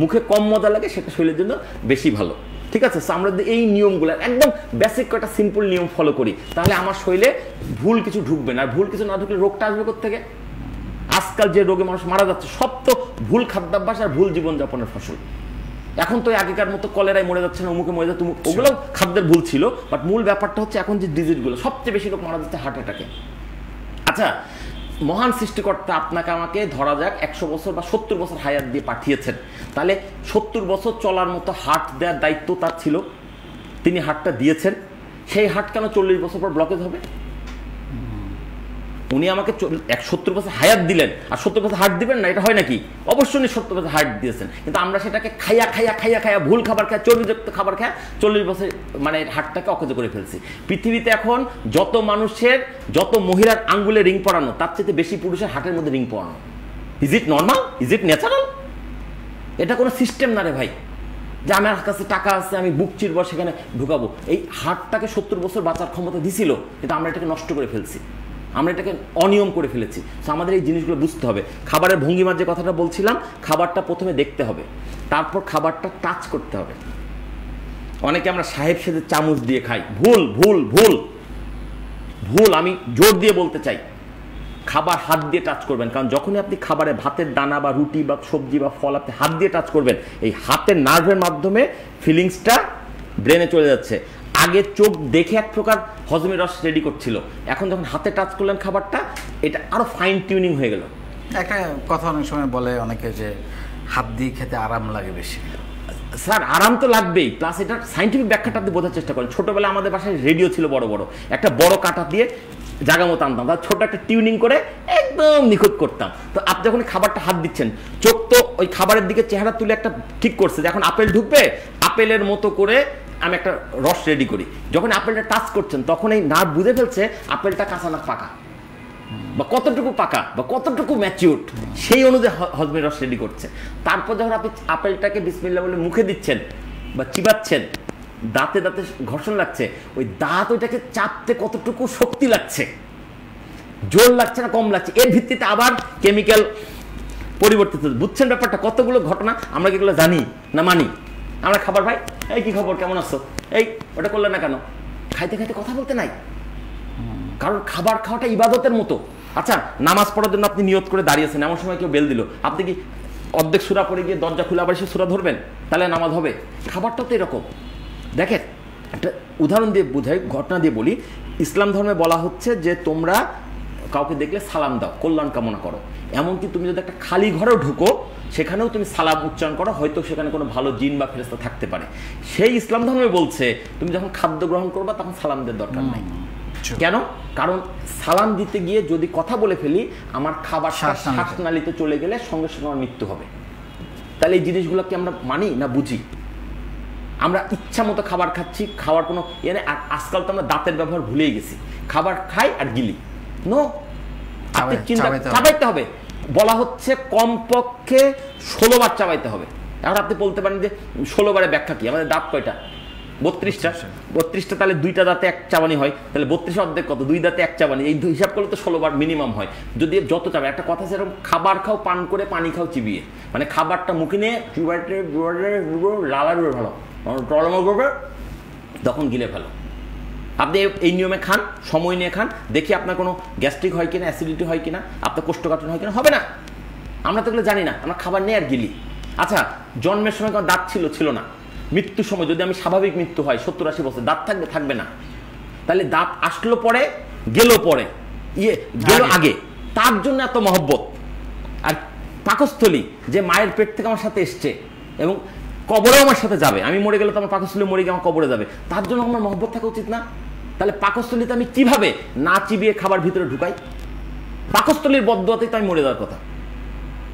B: মুখে কম মজা লাগে সেটা শরীরের জন্য বেশি ভালো। ঠিক আছে, আমরা যদি এই নিয়মগুলো একদম বেসিক কয়েকটা সিম্পল নিয়ম ফলো করি, তাহলে আমার শরীরে ভুল কিছু ঢুকবে না। আর ভুল কিছু না ঢুকলে রোগটা আসবে কোত্থেকে? আজকাল যে রোগে মানুষ মারা যাচ্ছে সব তো ভুল খাদ্যাভ্যাস আর ভুল জীবনযাপনের ফসল। এখন তো আগেকার মতো কলেরায় মরে যাচ্ছে না, অমুকে মরে যাচ্ছে, ওগুলো খাদ্যের ভুল ছিল, বাট মূল ব্যাপারটা হচ্ছে এখন যে ডিজিজগুলো সবচেয়ে বেশি লোক মারা যাচ্ছে হার্ট অ্যাটাকে। আচ্ছা, মহান সৃষ্টিকর্তা আপনাকে আমাকে ধরা যাক 100 বছর বা 70 বছর হায়াত দিয়ে পাঠিয়েছেন, তাহলে 70 বছর চলার মতো হার্ট দেওয়ার দায়িত্ব তার ছিল, তিনি হার্টটা দিয়েছেন। সেই হার্ট কেন 40 বছর পর ব্লকেজ হবে? উনি আমাকে 70 বছর হায়াত দিলেন আর 70 বছর হার্ট দিবেন না, এটা হয় নাকি? অবশ্যই 70 বছর হার্ট দিয়েছেন, কিন্তু আমরা সেটাকে খাইয়া ভুল খাবার খায়, চর্বিযুক্ত খাবার খায় 40 বছর মানে হার্টটাকে অকেজো করে ফেলছি। পৃথিবীতে এখন যত মানুষের, যত মহিলার আঙ্গুলে রিং পরানো, তার চেয়ে বেশি পুরুষের হার্টের মধ্যে রিং পরানো। Is it normal? Is it natural? এটা কোনো সিস্টেম না রে ভাই, যে আমার কাছে টাকা আছে, আমি বুক চিরব সেখানে ঢুকাবো। এই হার্টটাকে 70 বছর বাঁচার ক্ষমতা দিছিল, কিন্তু আমরা এটাকে নষ্ট করে ফেলছি, আমরা এটাকে অনিয়ম করে ফেলেছি। তো আমাদের এই জিনিসগুলো বুঝতে হবে। খাবারের ভঙ্গিমার যে কথাটা বলছিলাম, খাবারটা প্রথমে দেখতে হবে, তারপর খাবারটা টাচ করতে হবে। অনেকে আমরা সাহেব সেজে চামচ দিয়ে খাই, ভুল ভুল ভুল ভুল। আমি জোর দিয়ে বলতে চাই, খাবার হাত দিয়ে টাচ করবেন, কারণ যখনই আপনি খাবারে ভাতের দানা বা রুটি বা সবজি বা ফল আপনি হাত দিয়ে টাচ করবেন, এই হাতের নার্ভের মাধ্যমে ফিলিংসটা ব্রেনে চলে যাচ্ছে। আগে চোখ দেখে এক প্রকার হজমের রস রেডি করছিল, এখন যখন হাতে টাচ করলেন খাবারটা, এটা আরো ফাইন টিউনিং হয়ে গেল।
A: একটা কথা অনেক সময় বলে অনেকে যে হাত দিয়ে খেতে আরাম লাগে বেশি।
B: স্যার আরাম তো লাগবেই, প্লাস এটার সাইন্টিফিক ব্যাখ্যাটা আপনি বোঝার চেষ্টা করেন। ছোটবেলায় আমাদের বাসায় রেডিও ছিল বড় বড়, একটা বড় কাঁটা দিয়ে জায়গা মতো আনতাম, তার ছোট একটা টিউনিং করে একদম নিখুঁত করতাম। তো আপনি যখন খাবারটা হাত দিচ্ছেন, চোখ তো ওই খাবারের দিকে চেহারা তুলে একটা ঠিক করছে যে এখন আপেল ঢুকবে, আপেলের মতো করে আমি একটা রস রেডি করি। যখন আপেলটা টাচ করছেন, তখন এই নার্ভ বুঝে ফেলছে আপেলটা কাঁচা না পাকা, বা কতটুকু পাকা বা কতটুকু ম্যাচিউরড, সেই অনুযায়ী হজমের রস রেডি করছে। তারপর যখন আপনি আপেলটাকে বিসমিল্লাহ বলে মুখে দিচ্ছেন বা চিবাচ্ছেন, দাঁতে দাঁতে ঘর্ষণ লাগছে, ওই দাঁত ওইটাকে চাপতে কতটুকু শক্তি লাগছে, জোর লাগছে না কম লাগছে, এর ভিত্তিতে আবার কেমিক্যাল পরিবর্তিত। বুঝছেন ব্যাপারটা? কতগুলো ঘটনা আমরা এগুলো জানি না মানি। আমরা খাবার ভাই, এই কি খবর, কেমন আছো, এই ওটা করলে না কেন, খাইতে খাইতে কথা বলতে নাই। কারণ খাবার খাওয়াটা ইবাদতের মতো। আচ্ছা, নামাজ পড়ার জন্য আপনি নিয়ত করে দাঁড়িয়েছেন, এমন সময় কেউ বেল দিল, আপনি কি অর্ধেক সূরা পড়ে গিয়ে দরজা খুলে আবার সে সূরা ধরবেন? তাহলে নামাজ হবে? খাবারটাও তো এরকম। দেখেন, একটা উদাহরণ দিয়ে বোঝাই, ঘটনা দিয়ে বলি। ইসলাম ধর্মে বলা হচ্ছে যে তোমরা কাউকে দেখলে সালাম দাও, কল্যাণ কামনা করো। এমনকি তুমি যদি একটা খালি ঘরেও ঢুকো, সেখানেও তুমি সালাম উচ্চারণ করো, হয়তো সেখানে কোনো ভালো জিন বা ফেরেশতা থাকতে পারে। সেই ইসলাম ধর্মে বলছে তুমি যখন খাদ্য গ্রহণ করবা তখন সালাম দেওয়ার দরকার নাই। কেন? কারণ সালাম দিতে গিয়ে যদি কথা বলে ফেলি, আমার খাবার শ্বাসনালীতে চলে গেলে সঙ্গে সঙ্গে আমার মৃত্যু হবে। তাহলে এই জিনিসগুলো কি আমরা মানি না বুঝি? আমরা ইচ্ছা মতো খাবার খাচ্ছি, খাওয়ার কোনো এনে। আজকাল তো আমরা দাঁতের ব্যবহার ভুলেই গেছি, খাবার খাই আর গিলি। নো, আপনি চিন্তা চাবাইতে হবে। বলা হচ্ছে কমপক্ষে 16 বার চাবাইতে হবে। এখন আপনি বলতে পারেন যে 16 বারে ব্যাখ্যা কি? আমাদের দাঁত কয়টা? 32টা। 32টা, তাহলে 2টা দাঁতে 1 চাবানি হয়, তাহলে 32 অর্ধেক কত? 2 দাঁতে 1 চাবানি। এই হিসাব করলে তো 16 বার মিনিমাম হয়। যদি যত চাবে, একটা কথা সেরকম, খাবার খাও পান করে, পানি খাও চিবিয়ে। মানে খাবারটা মুখে নিয়ে লালার ভালো টলমল করবে, তখন গিলে ফেলো। আপনি এই নিয়মে খান, সময় নিয়ে খান, দেখি আপনার কোনো গ্যাস্ট্রিক হয় কিনা, অ্যাসিডিটি হয় কিনা, আপনার কোষ্ঠকাঠিন্য হয় কিনা। হবে না, আমরা তো এগুলো জানি না, আমরা খাবার নিয়ে আর গিলি। আচ্ছা, জন্মের সময় কোনো দাঁত ছিল না, মৃত্যুর সময় যদি আমি স্বাভাবিক মৃত্যু হয় 70-80 বছর, দাঁত থাকবে থাকবে না। তাহলে দাঁত আসলো পরে, গেল পরে, গেল আগে, তার জন্য এত মহব্বত। আর পাকস্থলী যে মায়ের পেট থেকে আমার সাথে এসছে এবং কবরেও আমার সাথে যাবে, আমি মরে গেলে তো আমার পাকস্থলী মরে গিয়ে আমার কবরে যাবে, তার জন্য আমার মহব্বত থাকা উচিত না? তাহলে পাকস্থলীতে আমি কিভাবে না চিবিয়ে খাবার ভিতরে ঢুকাই? পাকস্থলীর বদদুয়াতেই তো আমি মরে যাওয়ার কথা।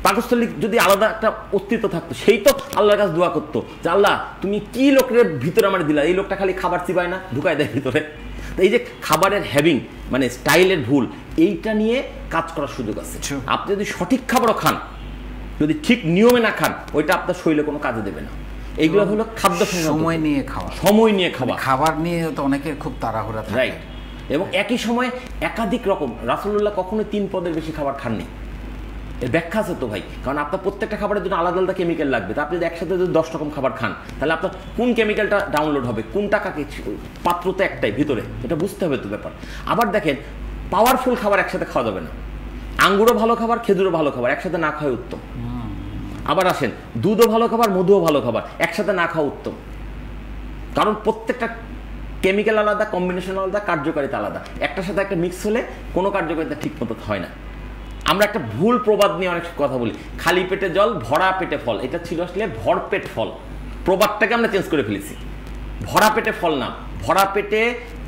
B: পাকস্থলী যদি আলাদা একটা অস্তিত্ব থাকতো, সেই তো আল্লাহর কাছে দোয়া করতো যে আল্লাহ তুমি কি লোকের ভিতরে আমার দিলা, এই লোকটা খালি খাবার চিবায় না, ঢুকায় দেয় ভিতরে। এই যে খাবারের হ্যাভিং মানে স্টাইলের ভুল, এইটা নিয়ে কাজ করার সুযোগ আছে। আপনি যদি সঠিক খাবারও খান, যদি ঠিক নিয়মে না খান, ওইটা আপনার শরীরে কোনো কাজে দেবে না। এইগুলো হলো খাদ্য
A: সময় নিয়ে খাওয়া,
B: সময় নিয়ে খাওয়া।
A: খাবার নিয়ে তো অনেকের খুব তাড়াহুড়া থাকে,
B: রাইট। এবং একই সময়ে একাধিক রকম। রাসূলুল্লাহ কখনোই 3 পদের বেশি খাবার খাননি। এর ব্যাখ্যা আছে তো ভাই, কারণ আপনার প্রত্যেকটা খাবারের জন্য আলাদা আলাদা কেমিক্যাল লাগবে। তা আপনি যদি একসাথে যদি 10 রকম খাবার খান, তাহলে আপনার কোন কেমিক্যালটা ডাউনলোড হবে, কোনটা কাকে, পাত্র তো একটাই ভিতরে, এটা বুঝতে হবে তো ব্যাপার। আবার দেখেন, পাওয়ারফুল খাবার একসাথে খাওয়া যাবে না। আঙ্গুরও ভালো খাবার, খেজুরও ভালো খাবার, একসাথে না খাওয়া উত্তম। আবার আসেন, দুধও ভালো খাবার, মধুও ভালো খাবার, একসাথে না খাওয়া উত্তম। কারণ প্রত্যেকটা কেমিক্যাল আলাদা, কম্বিনেশন আলাদা, কার্যকারিতা আলাদা। একটার সাথে একটা মিক্স হলে কোনো কার্যকারিতা ঠিক মতো হয় না। আমরা একটা ভুল প্রবাদ নিয়ে অনেক কথা বলি, খালি পেটে জল, ভরা পেটে ফল। এটা ছিল আসলে ভরপেট ফল। প্রবাদটাকে আমরা চেঞ্জ করে ফেলেছি। ভরা পেটে ফল না, ভরা পেটে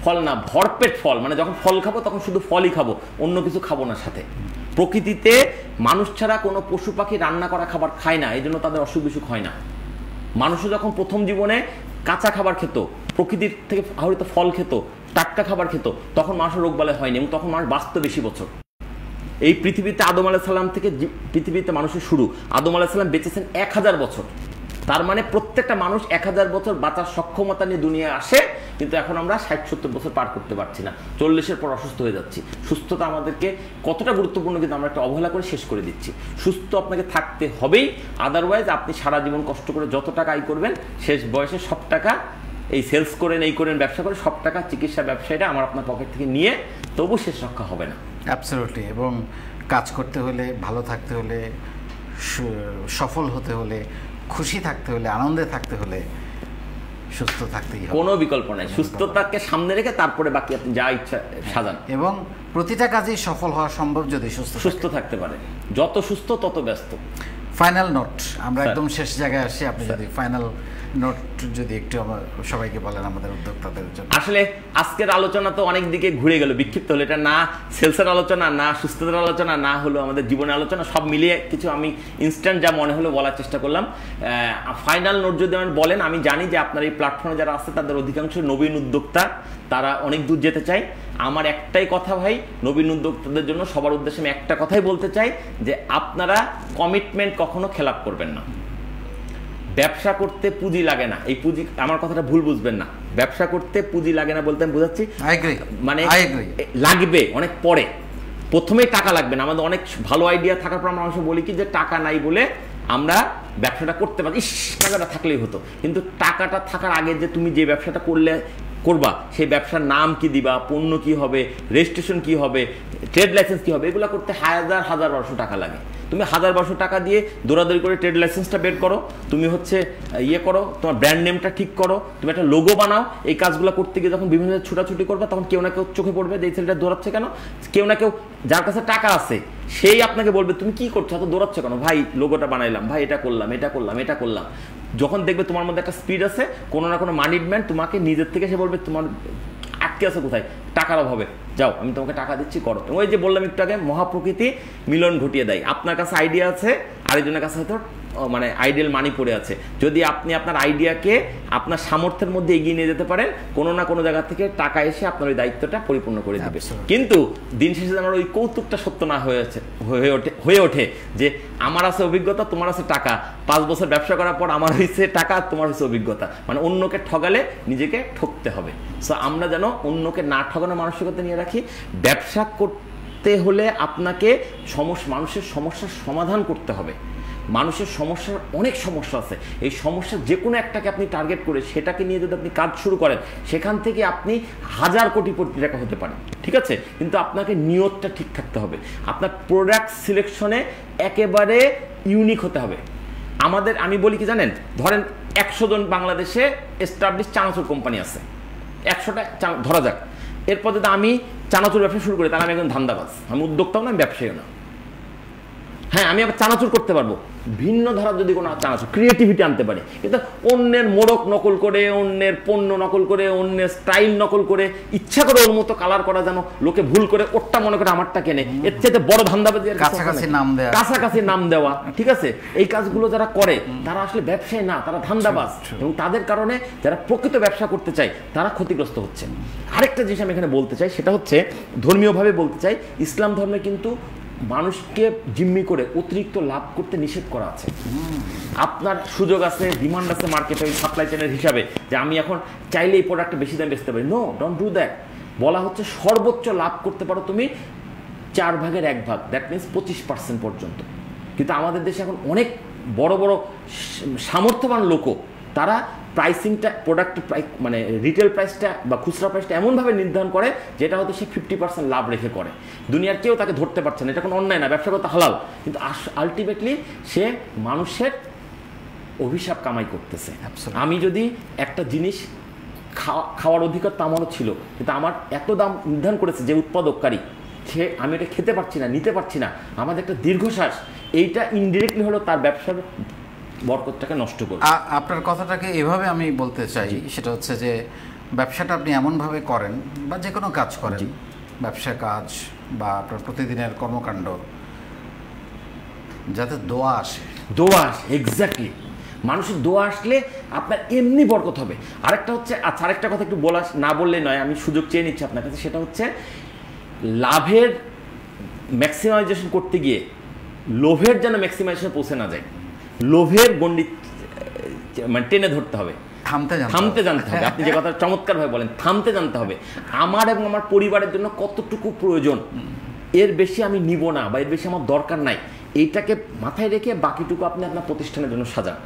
B: ফল না, ভরপেট ফল। মানে যখন ফল খাবো তখন শুধু ফলই খাবো, অন্য কিছু খাবো না সাথে। প্রকৃতিতে মানুষ ছাড়া কোনো পশু পাখি রান্না করা খাবার খায় না, এই জন্য তাদের অসুখ বিসুখ হয় না। মানুষও যখন প্রথম জীবনে কাঁচা খাবার খেত, প্রকৃতির থেকে আহরিত ফল খেত, টাটকা খাবার খেত, তখন মানুষের রোগ বালাই হয়নি এবং তখন মানুষ বাঁচত বেশি বছর। এই পৃথিবীতে আদম আলাইহিস সালাম থেকে পৃথিবীতে মানুষের শুরু, আদম আলাইহিস সালাম বেঁচেছেন 1000 বছর। তার মানে প্রত্যেকটা মানুষ 1000 বছর বাঁচার সক্ষমতা নিয়ে দুনিয়ায় আসে, কিন্তু এখন আমরা 60-70 বছর পার করতে পারছি না, 40-এর পর অসুস্থ হয়ে যাচ্ছি। সুস্থতা আমাদেরকে কতটা গুরুত্বপূর্ণ কিন্তু আমরা একটা অবহেলা করে শেষ করে দিচ্ছি। সুস্থ আপনাকে থাকতে হবেই, আদারওয়াইজ আপনি সারা জীবন কষ্ট করে যত টাকা আয় করবেন, শেষ বয়সে সব টাকা এই সেলস করেন, এই করেন, ব্যবসা করে সব টাকা চিকিৎসা ব্যবসায়ীরা আমার আপনার পকেট থেকে নিয়ে তবু শেষ রক্ষা হবে না।
A: অ্যাবসলিউটলি। এবং কাজ করতে হলে, ভালো থাকতে হলে, সফল হতে হলে, খুশি থাকতে হলে, আনন্দে থাকতে হলে সুস্থ থাকতেই হবে,
B: কোনো বিকল্প নাই। সুস্থতাকে সামনে রেখে তারপরে বাকি আপনি যা ইচ্ছা সাজান।
A: এবং প্রতিটা কাজেই সফল হওয়া সম্ভব যদি সুস্থ
B: থাকতে পারে। যত সুস্থ তত ব্যস্ত।
A: ফাইনাল নোট, আমরা একদম শেষ জায়গায় আসি, আপনি যদি ফাইনাল নোট যদি একটু সবাইকে বলেন আমাদের উদ্যোক্তাদের জন্য।
B: আসলে আজকের আলোচনা তো অনেক দিকে ঘুরে গেল, বিক্ষিপ্ত হলো। এটা না সেলসের আলোচনা, না সুস্থতার আলোচনা, না হলো আমাদের জীবনের আলোচনা, সব মিলিয়ে কিছু আমি ইনস্ট্যান্ট যা মনে হলো বলার চেষ্টা করলাম। ফাইনাল নোট যদি আমার বলেন, আমি জানি যে আপনার এই প্ল্যাটফর্মে যারা আছে তাদের অধিকাংশ নবীন উদ্যোক্তা, তারা অনেক দূর যেতে চায়। আমার একটাই কথা ভাই, নবীন উদ্যোক্তাদের জন্য সবার উদ্দেশ্যে আমি একটা কথাই বলতে চাই, যে আপনারা কমিটমেন্ট কখনো খেলাপ করবেন না। ব্যবসা করতে পুঁজি লাগে না, এই পুঁজি, আমার কথাটা ভুল বুঝবেন না, ব্যবসা করতে পুঁজি লাগে না বলতে আমি বোঝাচ্ছি মানে লাগবে অনেক পরে, প্রথমেই টাকা লাগবে না। আমাদের অনেক ভালো আইডিয়া থাকার পর আমরা মানুষ বলি কি যে টাকা নাই বলে আমরা ব্যবসাটা করতে পারি, ইস টাকাটা থাকলেই হতো। কিন্তু টাকাটা থাকার আগে যে তুমি যে ব্যবসাটা করবা, সেই ব্যবসার নাম কি দিবা, পণ্য কি হবে, রেজিস্ট্রেশন কি হবে, ট্রেড লাইসেন্স কি হবে, এগুলো করতে 1000-1200 টাকা লাগে। তুমি 1000-1200 টাকা দিয়ে দৌড়াদৌড়ি করে ট্রেড লাইসেন্সটা বের করো, তুমি হচ্ছে ইয়ে করো, তোমার ব্র্যান্ড নেমটা ঠিক করো, তুমি একটা লোগো বানাও। এই কাজগুলো করতে গিয়ে যখন বিভিন্ন ছুটাছুটি করবে, তখন কেউ না কেউ চোখে পড়বে যে এই ছেলেটা দৌড়াচ্ছে কেন। কেউ না কেউ যার কাছে টাকা আছে সেই আপনাকে বলবে তুমি কি করছো, এত দৌড়াচ্ছ কেন, ভাই লোগোটা বানাইলাম, ভাই এটা করলাম, এটা করলাম, এটা করলাম। যখন দেখবে তোমার মধ্যে একটা স্পিড আছে, কোনো না কোনো ম্যানেজমেন্ট তোমাকে নিজের থেকে সে বলবে তোমার আটকে আছে কোথায়, টাকার অভাবে, যাও আমি তোমাকে টাকা দিচ্ছি, করো। ওই যে বললাম একটু আগে, মহাপ্রকৃতি মিলন ঘটিয়ে দেয়। আপনার কাছে আইডিয়া আছে, আরেকজনের কাছে হয়তো মানে আইডিয়াল মানি পড়ে আছে। যদি আপনি আপনার আইডিয়াকে আপনার সামর্থ্যের মধ্যে এগিয়ে নিয়ে যেতে পারেন, কোনো না কোনো জায়গা থেকে টাকা এসে আপনার ওই দায়িত্বটা পরিপূর্ণ করে দেবে। কিন্তু দিন শেষে আমার ওই কৌতুকটা সত্য না হয়ে ওঠে যে আমার আছে অভিজ্ঞতা, তোমার আছে টাকা, 5 বছর ব্যবসা করার পর আমার হয়েছে টাকা, তোমার হয়েছে অভিজ্ঞতা। মানে অন্যকে ঠগালে নিজেকে ঠকতে হবে। সো আমরা যেন অন্যকে না ঠগানোর মানসিকতা নিয়ে রাখি। ব্যবসা করতে হলে আপনাকে মানুষের সমস্যার সমাধান করতে হবে। মানুষের সমস্যার অনেক সমস্যা আছে, এই সমস্যার যে কোনো একটাকে আপনি টার্গেট করে সেটাকে নিয়ে যদি আপনি কাজ শুরু করেন, সেখান থেকে আপনি 1000 কোটি টাকা হতে পারেন, ঠিক আছে। কিন্তু আপনাকে নিয়তটা ঠিক থাকতে হবে। আপনার প্রোডাক্ট সিলেকশনে একেবারে ইউনিক হতে হবে। আমি বলি কি জানেন, ধরেন 100 জন বাংলাদেশে এস্টাবলিশ চানাচুর কোম্পানি আছে, 100টা ধরা যাক। এরপর যদি আমি চানাচুর ব্যবসা শুরু করি, তাহলে আমি একজন ধান্দাবাজ, আমি উদ্যোক্তাও না, ব্যবসায়ীও না। হ্যাঁ, আমি আবার চানাচুর করতে পারবো, ভিন্ন ধারার যদি কোনো চানাচুর ক্রিয়েটিভিটি আনতে পারি। কিন্তু অন্যের মোড়ক নকল করে, অন্যের পণ্য নকল করে, অন্যের স্টাইল নকল করে, ইচ্ছা করে ওর মতো কালার করা, যেন লোকে ভুল করে ওরটা মনে করে আমারটা কেনে, এর চাইতে বড় ধান্দাবাজি কাছাকাছি নাম দেওয়া, ঠিক আছে। এই কাজগুলো যারা করে তারা আসলে ব্যবসায়ী না, তারা ধান্দাবাজ। এবং তাদের কারণে যারা প্রকৃত ব্যবসা করতে চায় তারা ক্ষতিগ্রস্ত হচ্ছে। আরেকটা জিনিস আমি এখানে বলতে চাই, সেটা হচ্ছে ধর্মীয়ভাবে বলতে চাই, ইসলাম ধর্মে কিন্তু মানুষকে জিম্মি করে অতিরিক্ত লাভ করতে নিষেধ করা আছে। আপনার সুযোগ আছে, ডিমান্ড আছে মার্কেটে, সাপ্লাই চেনের হিসাবে, যে আমি এখন চাইলে এই প্রোডাক্টটা বেশি দামে বেচতে পারি। No, don't do that. বলা হচ্ছে সর্বোচ্চ লাভ করতে পারো তুমি 1/4, দ্যাট মিনস 25% পর্যন্ত। কিন্তু আমাদের দেশে এখন অনেক বড় বড় সামর্থ্যবান লোকও তারা প্রাইসিংটা, প্রোডাক্ট প্রাইস মানে রিটেল প্রাইসটা বা খুচরা প্রাইসটা এমনভাবে নির্ধারণ করে যেটা হয়তো সে 50% লাভ রেখে করে। দুনিয়ার কেউ তাকে ধরতে পারছে না, এটা কোনো অন্যায় না, ব্যবসা করতে হালাল। কিন্তু আলটিমেটলি সে মানুষের অভিশাপ কামাই করতেছে। আমি যদি একটা জিনিস খাওয়ার অধিকার তো আমারও ছিল, কিন্তু আমার এত দাম নির্ধারণ করেছে যে উৎপাদককারী, সে আমি এটা খেতে পারছি না, নিতে পারছি না, আমাদের একটা দীর্ঘশ্বাস, এইটা ইনডিরেক্টলি হলো তার ব্যবসার বরকতটাকে নষ্ট করে।
A: আপনার কথাটাকে এভাবে আমি বলতে চাই, সেটা হচ্ছে যে ব্যবসাটা আপনি এমনভাবে করেন, বা যে কোনো কাজ করেন, ব্যবসা কাজ বা আপনার প্রতিদিনের কর্মকাণ্ড, যাতে দোয়া আসে।
B: এক্স্যাক্টলি, মানুষের দোয়া আসলে আপনার এমনি বরকত হবে। আরেকটা হচ্ছে, আচ্ছা আরেকটা কথা একটু না বললেই নয়, আমি সুযোগ চেয়ে নিচ্ছি আপনার কাছে, সেটা হচ্ছে লাভের ম্যাক্সিমাইজেশন করতে গিয়ে লোভের যেন ম্যাক্সিমাইজেশন পৌঁছে না যায়। লোভের গণ্ডি মানে টেনে ধরতে হবে, থামতে জানতে হবে। আপনি যে কথা চমৎকারভাবে বলেন, থামতে জানতে হবে। আমার এবং আমার পরিবারের জন্য কতটুকু প্রয়োজন, এর বেশি আমি নিব না বা এর বেশি আমার দরকার নাই, এইটাকে মাথায় রেখে বাকিটুকু আপনি আপনার প্রতিষ্ঠানের জন্য সাজান।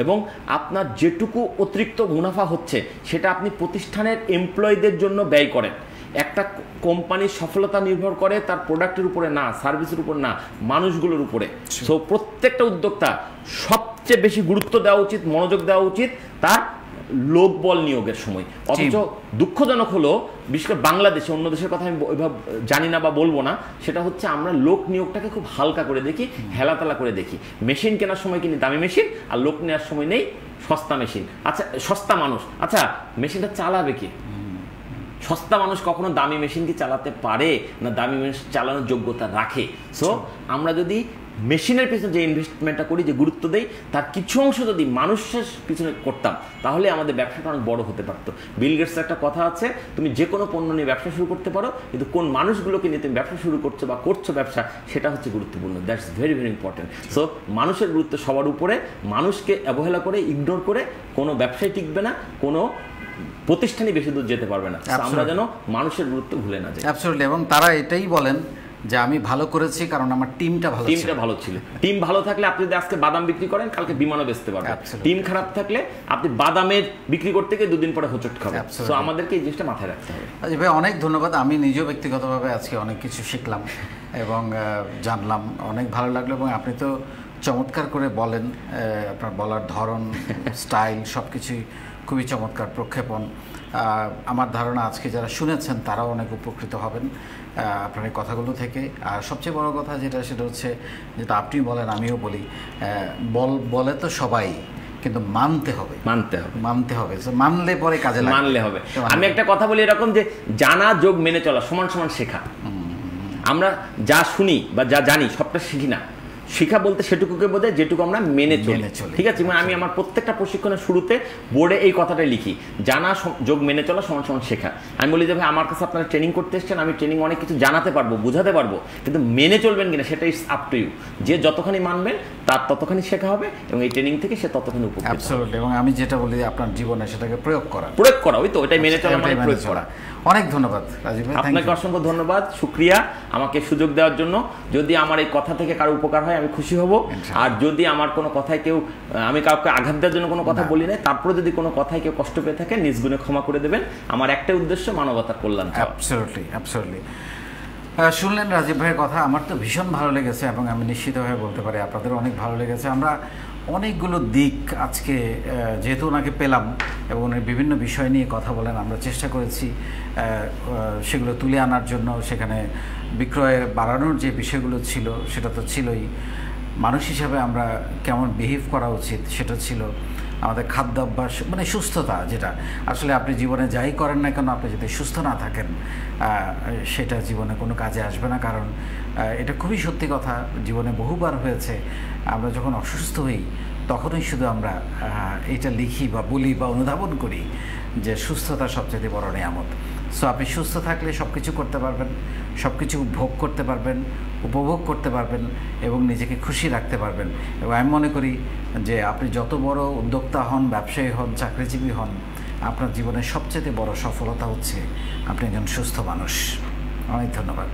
B: এবং আপনার যেটুকু অতিরিক্ত মুনাফা হচ্ছে সেটা আপনি প্রতিষ্ঠানের এমপ্লয়ীদের জন্য ব্যয় করেন। একটা কোম্পানির সফলতা নির্ভর করে তার প্রোডাক্টের উপরে না, সার্ভিসের উপর না, মানুষগুলোর উপরে। সো প্রত্যেকটা উদ্যোক্তা সবচেয়ে বেশি গুরুত্ব দেওয়া উচিত, মনোযোগ দেওয়া উচিত তার লোকবল নিয়োগের সময়। অথচ দুঃখজনক হলো, বিশেষ করে বাংলাদেশে, অন্য দেশের কথা আমি ওইভাবে জানি না বা বলবো না, সেটা হচ্ছে আমরা লোক নিয়োগটাকে খুব হালকা করে দেখি, হেলাতালা করে দেখি। মেশিন কেনার সময় কিনি দামি মেশিন, আর লোক নেওয়ার সময় নেই সস্তা মেশিন। আচ্ছা, সস্তা মানুষ, আচ্ছা মেশিনটা চালাবে কি? সস্তা মানুষ কখনো দামি মেশিন কি চালাতে পারে না? দামি মেশিন চালানোর যোগ্যতা রাখে। সো আমরা যদি মেশিনের পিছনে যে ইনভেস্টমেন্টটা করি, যে গুরুত্ব দেই, তার কিছু অংশ যদি মানুষের পিছনে করতাম তাহলে আমাদের ব্যবসাটা অনেক বড় হতে পারতো। বিল গেটসের একটা কথা আছে, তুমি যে কোনো পণ্য নিয়ে ব্যবসা শুরু করতে পারো, কিন্তু কোন মানুষগুলোকে নিয়ে তুমি ব্যবসা শুরু করছো বা করছো ব্যবসা, সেটা হচ্ছে গুরুত্বপূর্ণ। That's very very important. So মানুষের গুরুত্ব সবার উপরে। মানুষকে অবহেলা করে, ইগনোর করে কোনো ব্যবসায় টিকবে না, কোনো প্রতিষ্ঠানই বেশি দূর যেতে পারবে না। আমরা যেন মানুষের গুরুত্ব ভুলে না যাই।
A: অ্যাবসলিউটলি। এবং তারা এটাই বলেন যে আমি ভালো করেছি কারণ আমার টিমটা ভালো ছিল।
B: টিম ভালো থাকলে আপনি যদি আজকে বাদাম বিক্রি করেন, কালকে বিমানও বেচতে পারবেন। টিম খারাপ থাকলে আপনি বাদামের বিক্রি করতে গিয়ে দুদিন পরে হোঁচট খাবেন। সো আমাদেরকে এই জিনিসটা মাথায় রাখতে হবে।
A: আচ্ছা ভাই, অনেক ধন্যবাদ। আমি নিজেও ব্যক্তিগতভাবে আজকে অনেক কিছু শিখলাম এবং জানলাম, অনেক ভালো লাগলো। এবং আপনি তো চমৎকার করে বলেন, আপনার বলার ধরন, স্টাইল সব কিছুই খুবই চমৎকার, প্রক্ষেপণ। আমার ধারণা আজকে যারা শুনেছেন তারাও অনেক উপকৃত হবেন আপনার এই কথাগুলো থেকে। আর সবচেয়ে বড় কথা সেটা হচ্ছে, যেটা আপনি বলেন আমিও বলি, বলে তো সবাই, কিন্তু মানতে হবে। মানলে পরে কাজে লাগে,
B: মানলে হবে। আমি একটা কথা বলি এরকম, যে জানা যোগ মেনে চলা সমান সমান শেখা। আমরা যা শুনি বা যা জানি সবটা শিখি না। শিখা বলতে সেটুকুকে বোঝায় যেটুকু আমরা মেনে চলি। ঠিক আছে, আমি আমার প্রত্যেকটা প্রশিক্ষণের শুরুতে বোর্ডে এই কথাটাই লিখি, জানা যোগ মেনে চলা সমান সমান শেখা। আমি বলি যে ভাই, আমার কাছে আপনারা ট্রেনিং করতে এসেছেন, আমি ট্রেনিং অনেক কিছু জানাতে পারবো, বুঝাতে পারবো, কিন্তু মেনে চলবেন কিনা সেটা ইটস আপ টু ইউ। যে যতখানি মানবেন তার ততখানি শেখা হবে এবং এই ট্রেনিং থেকে সে ততখানি উপকৃত হবে।
A: এবং আমি যেটা বলি, আপনার জীবনে সেটাকে প্রয়োগ করা,
B: ওই তো ওইটাই মেনে চলা, মানে প্রয়োগ করা।
A: অনেক ধন্যবাদ রাজীব ভাই,
B: আপনাকে অসংখ্য ধন্যবাদ, শুকরিয়া আমাকে সুযোগ দেওয়ার জন্য। যদি আমার এই কথা থেকে কারো উপকার হয় আমি খুশি হব। আর যদি আমার কোনো কথায় কেউ, আমি কাউকে আঘাত দেওয়ার জন্য কোনো কথা বলি নাই, তারপরে যদি কোনো কথায় কেউ কষ্ট পেয়ে থাকে নিজ গুণে ক্ষমা করে দেবেন। আমার একটাই উদ্দেশ্য, মানবতার কল্যাণ।
A: অ্যাবসলিউটলি। শুনলেন রাজীব ভাইয়ের কথা, আমার তো ভীষণ ভালো লেগেছে এবং আমি নিশ্চিতভাবে বলতে পারি আপনাদের অনেক ভালো লেগেছে। আমরা অনেকগুলো দিক আজকে যেহেতু ওনাকে পেলাম এবং উনি বিভিন্ন বিষয় নিয়ে কথা বলেন, আমরা চেষ্টা করেছি সেগুলো তুলে আনার জন্য। সেখানে বিক্রয়ের বাড়ানোর যে বিষয়গুলো ছিল সেটা তো ছিলই, মানুষ হিসাবে আমরা কেমন বিহেভ করা উচিত সেটা ছিল, আমাদের খাদ্যাভ্যাস, মানে সুস্থতা, যেটা আসলে আপনি জীবনে যাই করেন না কেন, আপনি যদি সুস্থ না থাকেন সেটা জীবনে কোনো কাজে আসবে না। কারণ এটা খুবই সত্যি কথা, জীবনে বহুবার হয়েছে, আমরা যখন অসুস্থ হই তখনই শুধু আমরা এটা লিখি বা বলি বা অনুধাবন করি যে সুস্থতা সবচেয়ে বড় নিয়ামত। সো আপনি সুস্থ থাকলে সব কিছু করতে পারবেন, সব কিছু ভোগ করতে পারবেন, উপভোগ করতে পারবেন এবং নিজেকে খুশি রাখতে পারবেন। এবং আমি মনে করি যে আপনি যত বড় উদ্যোক্তা হন, ব্যবসায়ী হন, চাকরিজীবী হন, আপনার জীবনের সবচেয়ে বড় সফলতা হচ্ছে আপনি একজন সুস্থ মানুষ। অনেক ধন্যবাদ।